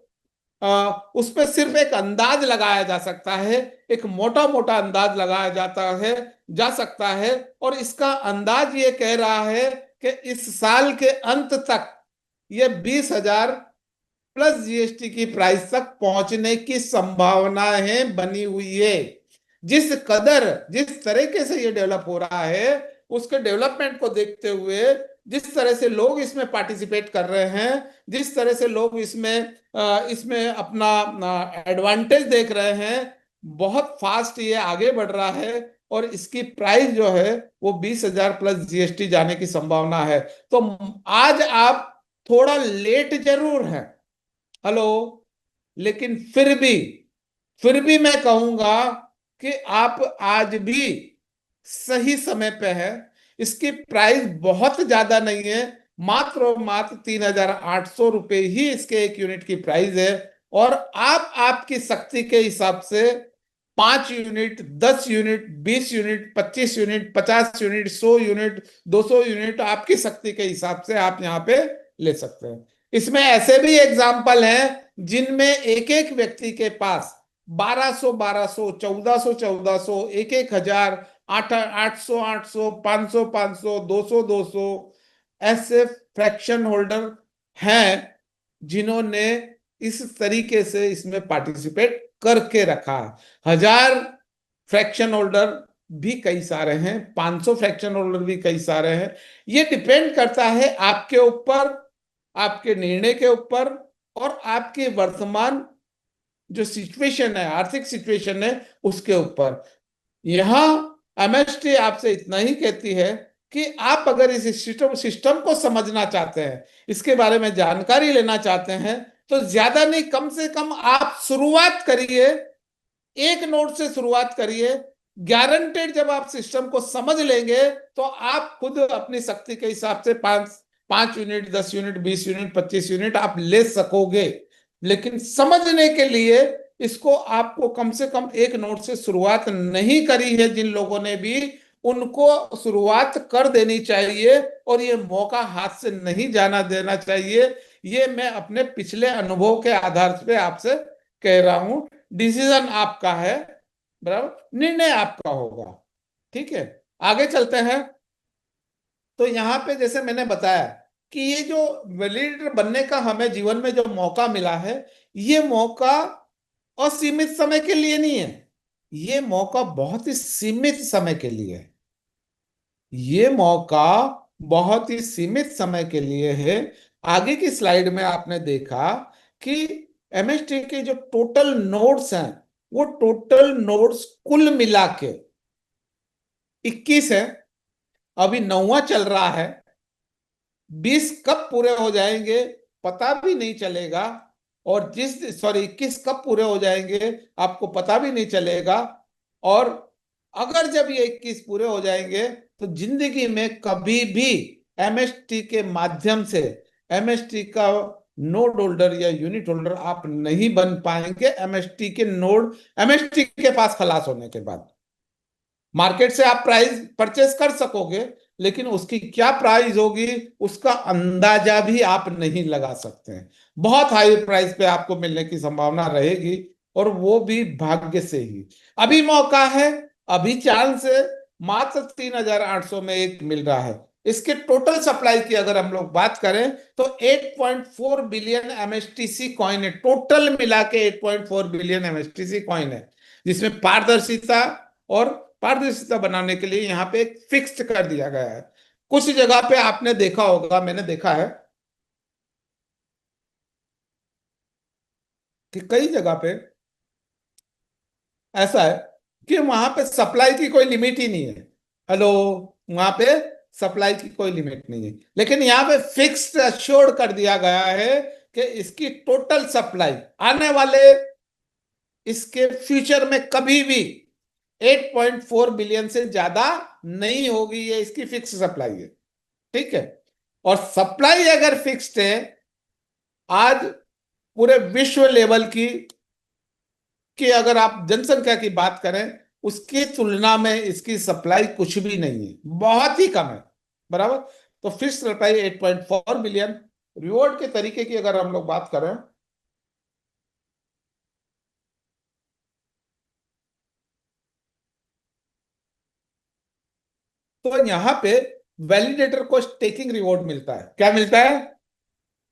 उस पर सिर्फ एक अंदाज लगाया जा सकता है, एक मोटा मोटा अंदाज लगाया जाता है, जा सकता है। और इसका अंदाज ये कह रहा है कि इस साल के अंत तक ये 20,000 प्लस जीएसटी की प्राइस तक पहुंचने की संभावनाएं बनी हुई है। जिस तरीके से ये डेवलप हो रहा है, उसके डेवलपमेंट को देखते हुए, जिस तरह से लोग इसमें पार्टिसिपेट कर रहे हैं, जिस तरह से लोग इसमें अपना एडवांटेज देख रहे हैं, बहुत फास्ट ये आगे बढ़ रहा है। और इसकी प्राइस जो है वो 20,000 प्लस जीएसटी जाने की संभावना है। तो आज आप थोड़ा लेट जरूर हैं, हेलो, लेकिन फिर भी मैं कहूंगा कि आप आज भी सही समय पे है। इसकी प्राइस बहुत ज्यादा नहीं है, मात्र और मात्र 3,800 रुपए ही इसके एक यूनिट की प्राइस है। और आप आपकी शक्ति के हिसाब से 5 unit, 10 unit, 20 unit, 25 unit, 50 unit, 100 unit, 200 unit, आपकी शक्ति के हिसाब से आप यहाँ पे ले सकते हैं। इसमें ऐसे भी एग्जाम्पल हैं जिनमें एक एक व्यक्ति के पास 1200 1200, 1400 1400, 1,000, 800 800, 500 500, 200 200 ऐसे फ्रैक्शन होल्डर हैं जिन्होंने इस तरीके से इसमें पार्टिसिपेट करके रखा है। 1,000 फ्रैक्शन होल्डर भी कई सारे हैं, 500 फ्रैक्शन होल्डर भी कई सारे हैं। ये डिपेंड करता है आपके ऊपर, आपके निर्णय के ऊपर, और आपके वर्तमान जो सिचुएशन है, आर्थिक सिचुएशन है, उसके ऊपर। यहां एमएसटी आपसे इतना ही कहती है कि आप अगर इस सिस्टम को समझना चाहते हैं, इसके बारे में जानकारी लेना चाहते हैं, तो ज्यादा नहीं, कम से कम आप शुरुआत करिए, एक नोट से शुरुआत करिए। गारंटेड जब आप सिस्टम को समझ लेंगे तो आप खुद अपनी शक्ति के हिसाब से 5 यूनिट, 10 यूनिट, 20 यूनिट, 25 यूनिट आप ले सकोगे। लेकिन समझने के लिए इसको आपको कम से कम एक नोट से शुरुआत नहीं करी है जिन लोगों ने भी, उनको शुरुआत कर देनी चाहिए। और ये मौका हाथ से नहीं जाना देना चाहिए। ये मैं अपने पिछले अनुभव के आधार पे आपसे कह रहा हूं। डिसीजन आपका है, बराबर, निर्णय आपका होगा। ठीक है, आगे चलते हैं। तो यहाँ पे जैसे मैंने बताया कि ये जो वैलिडेटर बनने का हमें जीवन में जो मौका मिला है, ये मौका असीमित समय के लिए नहीं है, ये मौका बहुत ही सीमित समय के लिए है। ये मौका बहुत ही सीमित समय के लिए है। आगे की स्लाइड में आपने देखा कि एमएसटी के जो टोटल नोड्स हैं, वो टोटल नोड्स कुल मिला के 21 है। अभी 9वां चल रहा है। 20 कब पूरे हो जाएंगे पता भी नहीं चलेगा। और 21 कब पूरे हो जाएंगे आपको पता भी नहीं चलेगा। और अगर जब ये 21 पूरे हो जाएंगे तो जिंदगी में कभी भी एमएसटी के माध्यम से एमएसटी का नोड होल्डर या यूनिट होल्डर आप नहीं बन पाएंगे। एमएसटी के पास खलास होने के बाद मार्केट से आप प्राइस परचेस कर सकोगे, लेकिन उसकी क्या प्राइस होगी उसका अंदाजा भी आप नहीं लगा सकते हैं। बहुत हाई प्राइस पे आपको मिलने की संभावना रहेगी, और वो भी भाग्य से ही। अभी मौका है, अभी चांस है। मात्र 3,800 में एक मिल रहा है। इसके टोटल सप्लाई की अगर हम लोग बात करें तो 8.4 बिलियन एमएसटीसी कॉइन है। टोटल मिला के 8.4 बिलियन एमएसटीसी कॉइन है, जिसमें पारदर्शिता बनाने के लिए यहाँ पे एक फिक्स्ड कर दिया गया है। कुछ जगह पे आपने देखा होगा, मैंने देखा है कि कई जगह पे ऐसा है कि वहां पे सप्लाई की कोई लिमिट ही नहीं है। हेलो, वहां पे सप्लाई की कोई लिमिट नहीं है, लेकिन यहाँ पे फिक्स्ड अश्योर्ड कर दिया गया है कि इसकी टोटल सप्लाई आने वाले इसके फ्यूचर में कभी भी 8.4 बिलियन से ज्यादा नहीं होगी, ये इसकी फिक्स सप्लाई है। ठीक है। और सप्लाई अगर फिक्स्ड है, आज पूरे विश्व लेवल की कि अगर आप जनसंख्या की बात करें, उसकी तुलना में इसकी सप्लाई कुछ भी नहीं है, बहुत ही कम है। बराबर। तो फिक्स सप्लाई 8.4 बिलियन। रिवॉर्ड के तरीके की अगर हम लोग बात करें, तो यहां पे वैलिडेटर को स्टेकिंग रिवॉर्ड मिलता है। क्या मिलता है?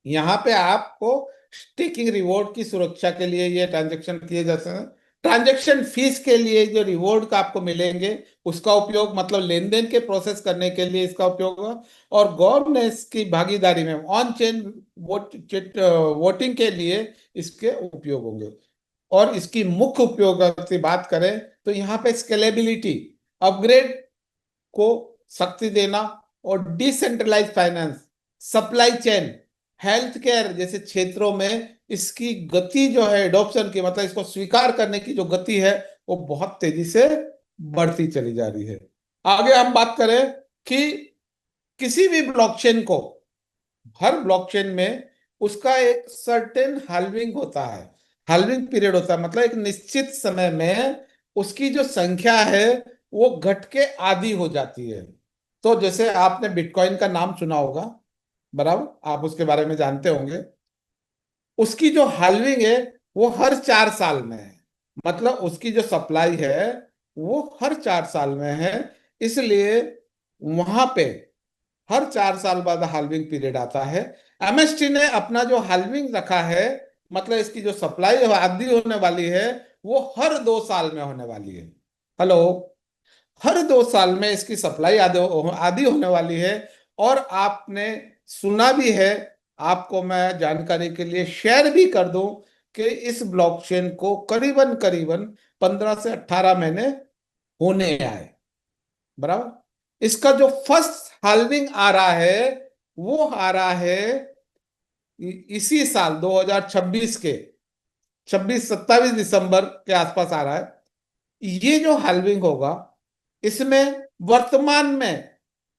यहाँ पे आपको स्टेकिंग रिवॉर्ड की सुरक्षा के लिए ये ट्रांजेक्शन किए जाते हैं। ट्रांजेक्शन फीस के लिए जो रिवॉर्ड का आपको मिलेंगे, उसका उपयोग मतलब लेन देन के प्रोसेस करने के लिए इसका उपयोग होगा। और गवर्नेंस की भागीदारी में ऑन चेन वोटिंग के लिए इसके उपयोग होंगे। और इसकी मुख्य उपयोग की बात करें तो यहाँ पे स्केलेबिलिटी, अपग्रेड को शक्ति देना, और decentralise finance, supply chain, health care जैसे क्षेत्रों में इसकी गति जो है एडॉप्शन की, मतलब इसको स्वीकार करने की जो गति है, वो बहुत तेजी से बढ़ती चली जा रही है। आगे हम बात करें कि किसी भी ब्लॉकचेन को, हर ब्लॉकचेन में उसका एक सर्टेन हाल्विंग होता है, हाल्विंग पीरियड होता है, मतलब एक निश्चित समय में उसकी जो संख्या है वो घट के आधी हो जाती है। तो जैसे आपने बिटकॉइन का नाम सुना होगा, बराबर, आप उसके बारे में जानते होंगे। उसकी जो हाल्विंग है वो हर 4 साल में है, मतलब उसकी जो सप्लाई है वो हर 4 साल में है। इसलिए वहां पे हर 4 साल बाद हाल्विंग पीरियड आता है। एमएसटी ने अपना जो हाल्विंग रखा है, मतलब इसकी जो सप्लाई आधी होने वाली है, वो हर 2 साल में होने वाली है। हेलो। हर 2 साल में इसकी सप्लाई आधी आधी होने वाली है। और आपने सुना भी है, आपको मैं जानकारी के लिए शेयर भी कर दूं कि इस ब्लॉकचेन को करीबन करीबन 15 से 18 महीने होने आए। बराबर। इसका जो फर्स्ट हाल्विंग आ रहा है वो आ रहा है इसी साल 2026 के 26-27 दिसंबर के आसपास आ रहा है। ये जो हाल्विंग होगा, इसमें वर्तमान में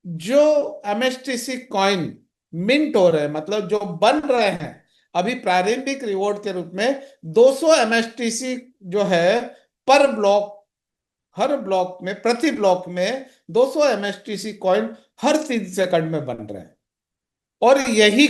जो एमएसटीसी कॉइन मिंट हो रहे हैं, मतलब जो बन रहे हैं अभी प्रारंभिक रिवॉर्ड के रूप में, 200 एमएसटीसी जो है पर ब्लॉक, हर ब्लॉक में, प्रति ब्लॉक में 200 एमएसटीसी कॉइन हर 3 सेकंड में बन रहे हैं। और यही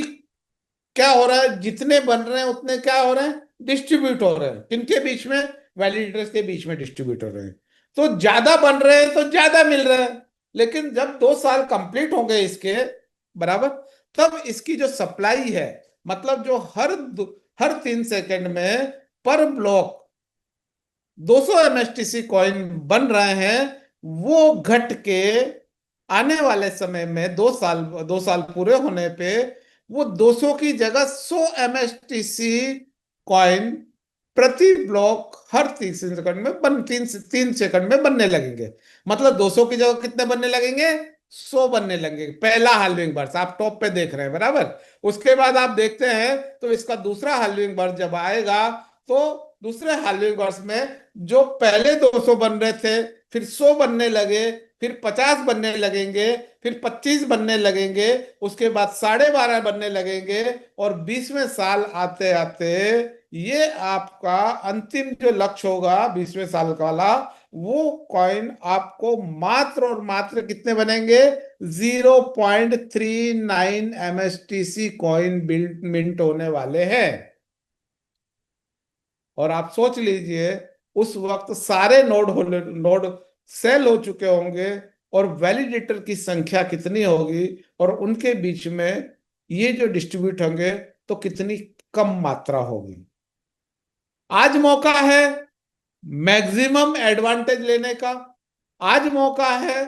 क्या हो रहा है, जितने बन रहे हैं उतने क्या हो रहे हैं, डिस्ट्रीब्यूट हो रहे हैं। किनके बीच में? वैलिडेटर्स के बीच में डिस्ट्रीब्यूट हो रहे हैं। तो ज्यादा बन रहे हैं तो ज्यादा मिल रहा है। लेकिन जब 2 साल कंप्लीट हो गए इसके, बराबर, तब इसकी जो सप्लाई है, मतलब जो हर 3 सेकंड में पर ब्लॉक 200 एमएसटीसी कॉइन बन रहे हैं, वो घट के आने वाले समय में 2 साल पूरे होने पे वो 200 की जगह 100 एमएसटीसी कॉइन प्रति ब्लॉक हर 3 सेकंड में 3 सेकंड में बनने लगेंगे। मतलब 200 की जगह कितने बनने लगेंगे? 100 बनने लगेंगे। पहला हाल्विंग बर्स आप टॉप पे देख रहे हैं, बराबर। उसके बाद आप देखते हैं तो इसका दूसरा हाल्विंग बर्स जब आएगा, तो दूसरे हाल्विंग बर्स में जो पहले 200 बन रहे थे, फिर 100 बनने लगे, फिर 50 बनने लगेंगे, फिर 25 बनने लगेंगे, उसके बाद 12.5 बनने लगेंगे। और 20वें साल आते आते ये आपका अंतिम जो लक्ष्य होगा 20वें साल का वाला, वो कॉइन आपको मात्र और मात्र कितने बनेंगे? 0.39 एमएसटीसी कॉइन बिल्ड मिंट होने वाले हैं। और आप सोच लीजिए उस वक्त सारे नोड सेल हो चुके होंगे, और वैलिडेटर की संख्या कितनी होगी, और उनके बीच में ये जो डिस्ट्रीब्यूट होंगे तो कितनी कम मात्रा होगी। आज मौका है मैक्सिमम एडवांटेज लेने का। आज मौका है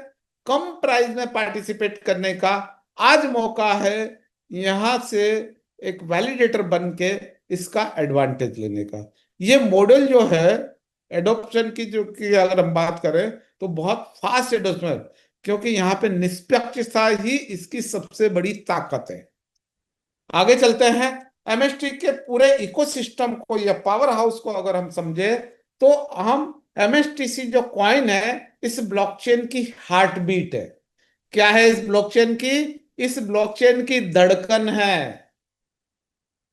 कम प्राइस में पार्टिसिपेट करने का। आज मौका है यहां से एक वैलिडेटर बन के इसका एडवांटेज लेने का। ये मॉडल जो है एडॉप्शन की, जो की अगर हम बात करें तो बहुत फास्ट एडॉप्शन, क्योंकि यहाँ पे निष्पक्षता ही इसकी सबसे बड़ी ताकत है। आगे चलते हैं। एमएसटी के पूरे इकोसिस्टम को या पावर हाउस को अगर हम समझे, तो हम एमएसटीसी जो कॉइन है इस ब्लॉकचेन की हार्ट बीट है। क्या है इस ब्लॉकचेन की? इस ब्लॉकचेन की धड़कन है।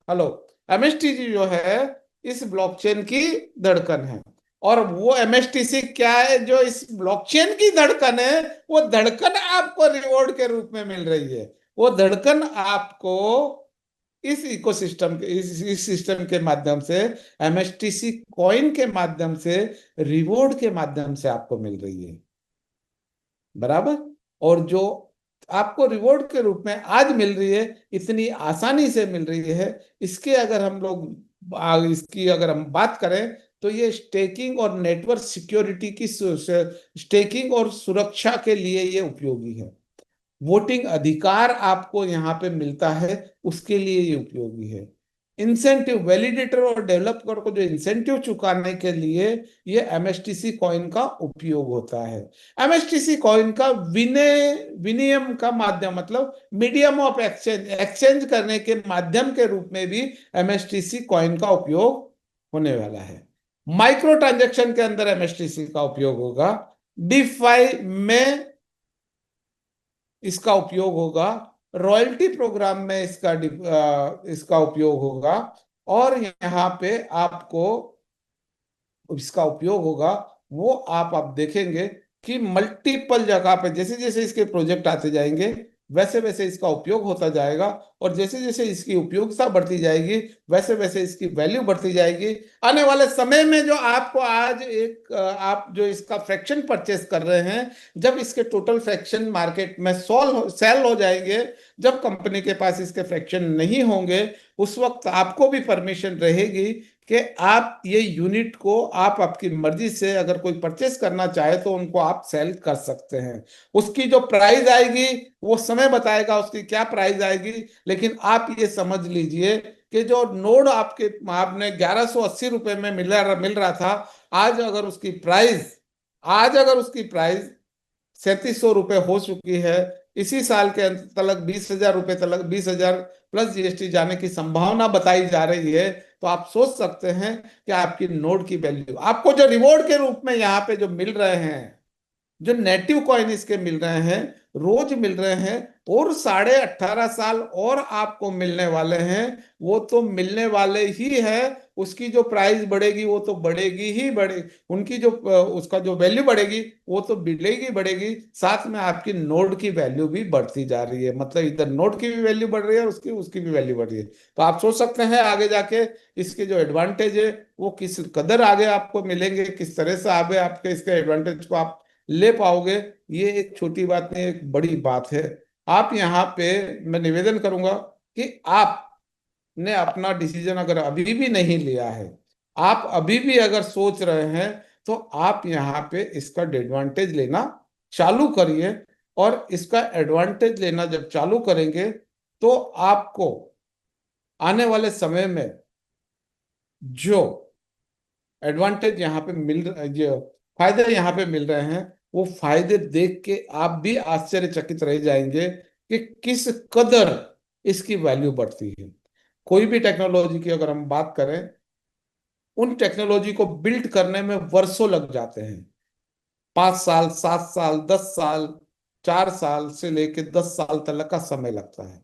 हेलो, एमएसटीसी जो है इस ब्लॉकचेन की धड़कन है। और वो एमएसटीसी क्या है जो इस ब्लॉकचेन की धड़कन है? वो धड़कन आपको रिवॉर्ड के रूप में मिल रही है। वो धड़कन आपको इस इकोसिस्टम के इस सिस्टम के माध्यम से, एमएसटीसी कॉइन के माध्यम से, रिवॉर्ड के माध्यम से आपको मिल रही है। बराबर। और जो आपको रिवॉर्ड के रूप में आज मिल रही है, इतनी आसानी से मिल रही है, इसके अगर हम लोग इसकी अगर हम बात करें तो ये स्टेकिंग और नेटवर्क सिक्योरिटी की स्टेकिंग और सुरक्षा के लिए ये उपयोगी है। वोटिंग अधिकार आपको यहाँ पे मिलता है, उसके लिए ये उपयोगी है। इंसेंटिव, वैलिडेटर और डेवलपर को जो इंसेंटिव चुकाने के लिए ये एमएसटीसी कॉइन का उपयोग होता है। एमएसटीसी कॉइन का विनियम का माध्यम मतलब मीडियम ऑफ एक्सचेंज, एक्सचेंज करने के माध्यम के रूप में भी एमएसटीसी कॉइन का उपयोग होने वाला है। माइक्रो ट्रांजेक्शन के अंदर एमएसटीसी का उपयोग होगा। डिफाई में इसका उपयोग होगा। रॉयल्टी प्रोग्राम में इसका उपयोग होगा। और यहाँ पे आपको इसका उपयोग होगा, वो आप देखेंगे कि मल्टीपल जगह पे जैसे जैसे इसके प्रोजेक्ट आते जाएंगे वैसे वैसे इसका उपयोग होता जाएगा। और जैसे जैसे इसकी उपयोगिता बढ़ती जाएगी वैसे वैसे इसकी वैल्यू बढ़ती जाएगी। आने वाले समय में जो आपको आज आप जो इसका फ्रैक्शन परचेस कर रहे हैं, जब इसके टोटल फ्रैक्शन मार्केट में सेल हो जाएंगे, जब कंपनी के पास इसके फ्रैक्शन नहीं होंगे, उस वक्त आपको भी परमिशन रहेगी कि आप ये यूनिट को आप आपकी मर्जी से अगर कोई परचेस करना चाहे तो उनको आप सेल कर सकते हैं। उसकी जो प्राइस आएगी वो समय बताएगा उसकी क्या प्राइस आएगी। लेकिन आप ये समझ लीजिए कि जो नोड आपने 1180 रुपए में मिल रहा था, आज अगर उसकी प्राइस 3700 रुपए हो चुकी है, इसी साल के अंत तक 20,000 रुपए तक, 20,000 प्लस जीएसटी जाने की संभावना बताई जा रही है। तो आप सोच सकते हैं कि आपकी नोड की वैल्यू, आपको जो रिवॉर्ड के रूप में यहाँ पे जो मिल रहे हैं, जो नेटिव कॉइन इसके मिल रहे हैं, रोज मिल रहे हैं, और 18.5 साल और आपको मिलने वाले हैं, वो तो मिलने वाले ही है। उसकी जो प्राइस बढ़ेगी वो तो बढ़ेगी ही उनकी जो उसका जो वैल्यू बढ़ेगी वो तो बढ़ेगी बढ़ेगी। साथ में आपकी नोड की वैल्यू भी बढ़ती जा रही है, मतलब इधर नोड की भी वैल्यू बढ़ रही है और उसकी उसकी भी वैल्यू बढ़ रही है। तो आप सोच सकते हैं आगे जाके इसके जो एडवांटेज है वो किस कदर आगे आपको मिलेंगे, किस तरह से आगे आपके इसके एडवांटेज को आप ले पाओगे। ये एक छोटी बात नहीं, एक बड़ी बात है। आप यहाँ पे मैं निवेदन करूंगा कि आपने अपना डिसीजन अगर अभी भी नहीं लिया है, आप अभी भी अगर सोच रहे हैं, तो आप यहाँ पे इसका एडवांटेज लेना चालू करिए। और इसका एडवांटेज लेना जब चालू करेंगे तो आपको आने वाले समय में जो एडवांटेज यहाँ पे जो फायदे यहाँ पे मिल रहे हैं, वो फायदे देख के आप भी आश्चर्यचकित रह जाएंगे कि किस कदर इसकी वैल्यू बढ़ती है। कोई भी टेक्नोलॉजी की अगर हम बात करें, उन टेक्नोलॉजी को बिल्ड करने में वर्षों लग जाते हैं। 5 साल, 7 साल, 10 साल, 4 साल से लेके 10 साल तक का समय लगता है।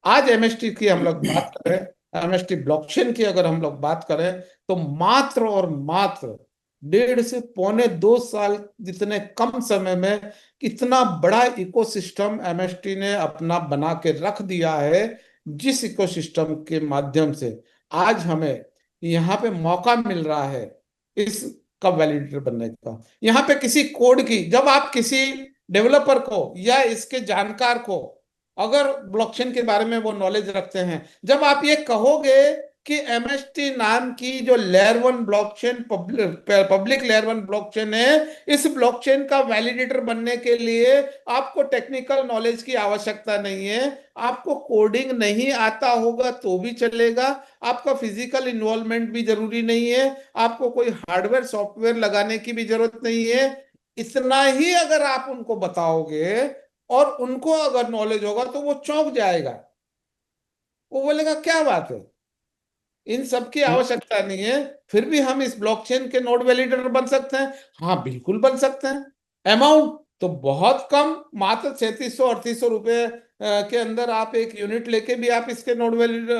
आज एमएसटी की हम लोग बात करें, एमएसटी ब्लॉकचेन की अगर हम लोग बात करें, तो मात्र और मात्र 1.5 से 2 साल जितने कम समय में इतना बड़ा इकोसिस्टम एमएसटी ने अपना बना के रख दिया है, जिस इकोसिस्टम के माध्यम से आज हमें यहाँ पे मौका मिल रहा है इसका वैलिडेटर बनने का। यहाँ पे किसी कोड की, जब आप किसी डेवलपर को या इसके जानकार को, अगर ब्लॉकचेन के बारे में वो नॉलेज रखते हैं, जब आप ये कहोगे कि एमएसटी नाम की जो layer 1 blockchain, public layer 1 blockchain है, इस ब्लॉकचेन का वैलिडेटर बनने के लिए आपको टेक्निकल नॉलेज की आवश्यकता नहीं है। आपको कोडिंग नहीं आता होगा तो भी चलेगा, आपका फिजिकल इन्वॉल्वमेंट भी जरूरी नहीं है, आपको कोई हार्डवेयर सॉफ्टवेयर लगाने की भी जरूरत नहीं है। इतना ही अगर आप उनको बताओगे और उनको अगर नॉलेज होगा तो वो चौंक जाएगा। वो बोलेगा क्या बात है, इन सब की आवश्यकता नहीं है, फिर भी हम इस ब्लॉकचेन के नोड वैलिडेटर बन सकते हैं। हाँ, बिल्कुल बन सकते हैं। अमाउंट तो बहुत कम, मात्र 3600-3800 रुपए के अंदर आप एक यूनिट लेके भी आप इसके नोड वैलिड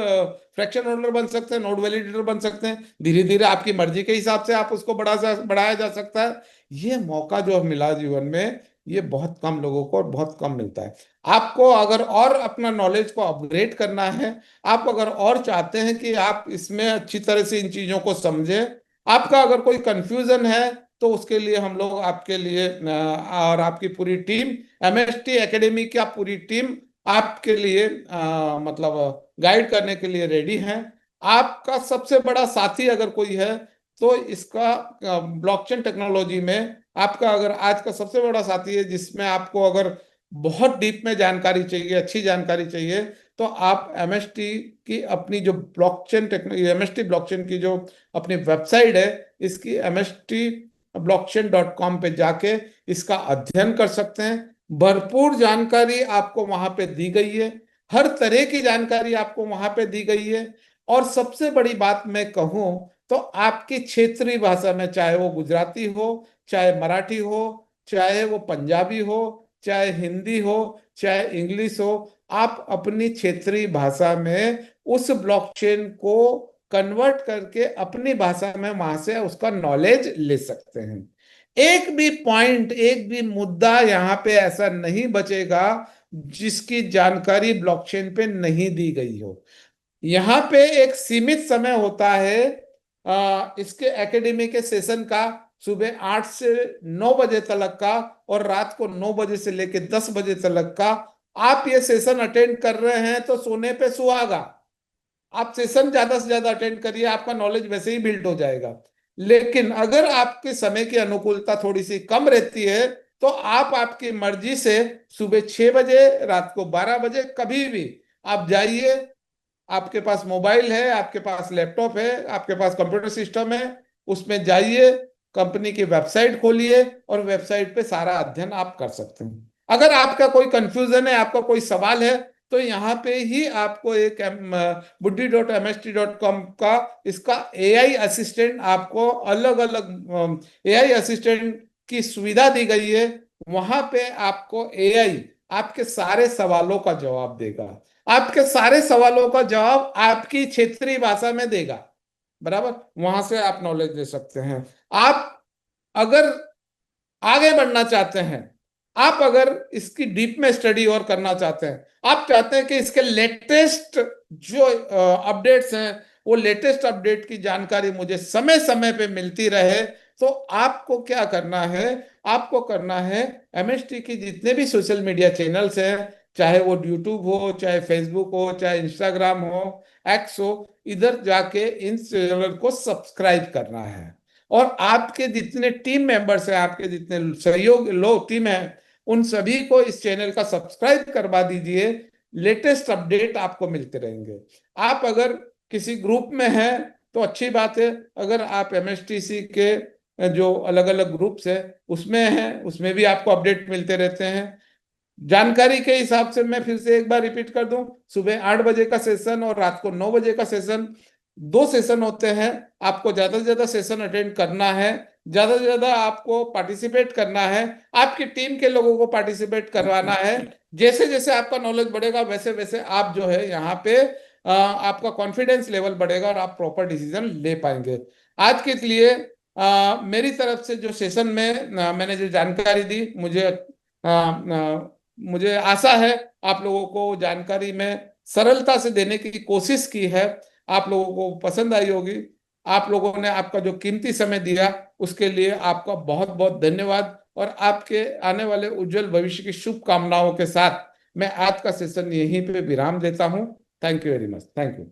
फ्रैक्शन होल्डर बन सकते हैं, नोड वैलिडेटर बन सकते हैं। धीरे धीरे आपकी मर्जी के हिसाब से आप उसको बढ़ाया जा सकता है। ये मौका जो मिला जीवन में, ये बहुत कम लोगों को और बहुत कम मिलता है। आपको अगर और अपना नॉलेज को अपग्रेड करना है, आप अगर और चाहते हैं कि आप इसमें अच्छी तरह से इन चीजों को समझें, आपका अगर कोई कंफ्यूजन है, तो उसके लिए हम लोग आपके लिए और आपकी पूरी टीम, एमएसटी एकेडमी की आप पूरी टीम आपके लिए मतलब गाइड करने के लिए रेडी हैं। आपका सबसे बड़ा साथी अगर कोई है तो इसका ब्लॉकचेन टेक्नोलॉजी में आपका अगर आज का सबसे बड़ा साथी है, जिसमें आपको अगर बहुत डीप में जानकारी चाहिए, अच्छी जानकारी चाहिए, तो आप एमएसटी की अपनी जो ब्लॉकचेन टेक्नोलॉजी, एमएसटी ब्लॉकचेन की जो अपनी वेबसाइट है, इसकी mstblockchain.com पे जाके इसका अध्ययन कर सकते हैं। भरपूर जानकारी आपको वहां पे दी गई है, हर तरह की जानकारी आपको वहां पे दी गई है। और सबसे बड़ी बात मैं कहूं तो आपकी क्षेत्रीय भाषा में, चाहे वो गुजराती हो, चाहे मराठी हो, चाहे वो पंजाबी हो, चाहे हिंदी हो, चाहे इंग्लिश हो, आप अपनी क्षेत्रीय भाषा में उस ब्लॉकचेन को कन्वर्ट करके अपनी भाषा में वहां से उसका नॉलेज ले सकते हैं। एक भी पॉइंट, एक भी मुद्दा यहाँ पे ऐसा नहीं बचेगा जिसकी जानकारी ब्लॉकचेन पे नहीं दी गई हो। यहाँ पे एक सीमित समय होता है इसके एकेडमी के सेशन का, सुबह 8 से 9 बजे तक का और रात को 9 बजे से लेकर 10 बजे तक का। आप ये सेशन अटेंड कर रहे हैं तो सोने पे सुहागा। आप सेशन ज्यादा से ज्यादा अटेंड करिए, आपका नॉलेज वैसे ही बिल्ड हो जाएगा। लेकिन अगर आपके समय की अनुकूलता थोड़ी सी कम रहती है, तो आप आपकी मर्जी से सुबह 6 बजे, रात को 12 बजे, कभी भी आप जाइए। आपके पास मोबाइल है, आपके पास लैपटॉप है, आपके पास कंप्यूटर सिस्टम है, उसमें जाइए, कंपनी की वेबसाइट खोलिए और वेबसाइट पे सारा अध्ययन आप कर सकते हैं। अगर आपका कोई कंफ्यूजन है, आपका कोई सवाल है, तो यहाँ पे ही आपको एक buddy.mst.com का इसका एआई असिस्टेंट, आपको अलग अलग एआई असिस्टेंट की सुविधा दी गई है। वहां पे आपको एआई आपके सारे सवालों का जवाब देगा, आपके सारे सवालों का जवाब आपकी क्षेत्रीय भाषा में देगा। बराबर, वहां से आप नॉलेज ले सकते हैं। आप अगर आगे बढ़ना चाहते हैं, आप अगर इसकी डीप में स्टडी और करना चाहते हैं, आप चाहते हैं कि इसके लेटेस्ट जो अपडेट्स हैं, वो लेटेस्ट अपडेट की जानकारी मुझे समय समय पे मिलती रहे, तो आपको क्या करना है, आपको करना है एमएसटी की जितने भी सोशल मीडिया चैनल्स हैं, चाहे वो यूट्यूब हो, चाहे फेसबुक हो, चाहे इंस्टाग्राम हो, एक्स हो, इधर जाके इन चैनल को सब्सक्राइब करना है। और आपके जितने टीम मेंबर्स हैं, आपके जितने सहयोग लोग टीम है, उन सभी को इस चैनल का सब्सक्राइब करवा दीजिए। लेटेस्ट अपडेट आपको मिलते रहेंगे। आप अगर किसी ग्रुप में हैं तो अच्छी बात है, अगर आप एमएसटीसी के जो अलग अलग ग्रुप्स है उसमें हैं, उसमें भी आपको अपडेट मिलते रहते हैं। जानकारी के हिसाब से मैं फिर से एक बार रिपीट कर दूं, सुबह 8 बजे का सेशन और रात को 9 बजे का सेशन, 2 सेशन होते हैं। आपको ज्यादा से ज्यादा सेशन अटेंड करना है, ज्यादा से ज्यादा आपको पार्टिसिपेट करना है, आपकी टीम के लोगों को पार्टिसिपेट करवाना है। जैसे जैसे आपका नॉलेज बढ़ेगा, वैसे वैसे आप जो है यहाँ पे आपका कॉन्फिडेंस लेवल बढ़ेगा और आप प्रॉपर डिसीजन ले पाएंगे। आज के लिए मेरी तरफ से जो सेशन में मैंने जो जानकारी दी, मुझे आशा है आप लोगों को जानकारी में सरलता से देने की कोशिश की है, आप लोगों को पसंद आई होगी। आप लोगों ने आपका जो कीमती समय दिया, उसके लिए आपका बहुत बहुत धन्यवाद। और आपके आने वाले उज्जवल भविष्य की शुभकामनाओं के साथ मैं आज का सेशन यहीं पे विराम देता हूं। Thank you very much. Thank you.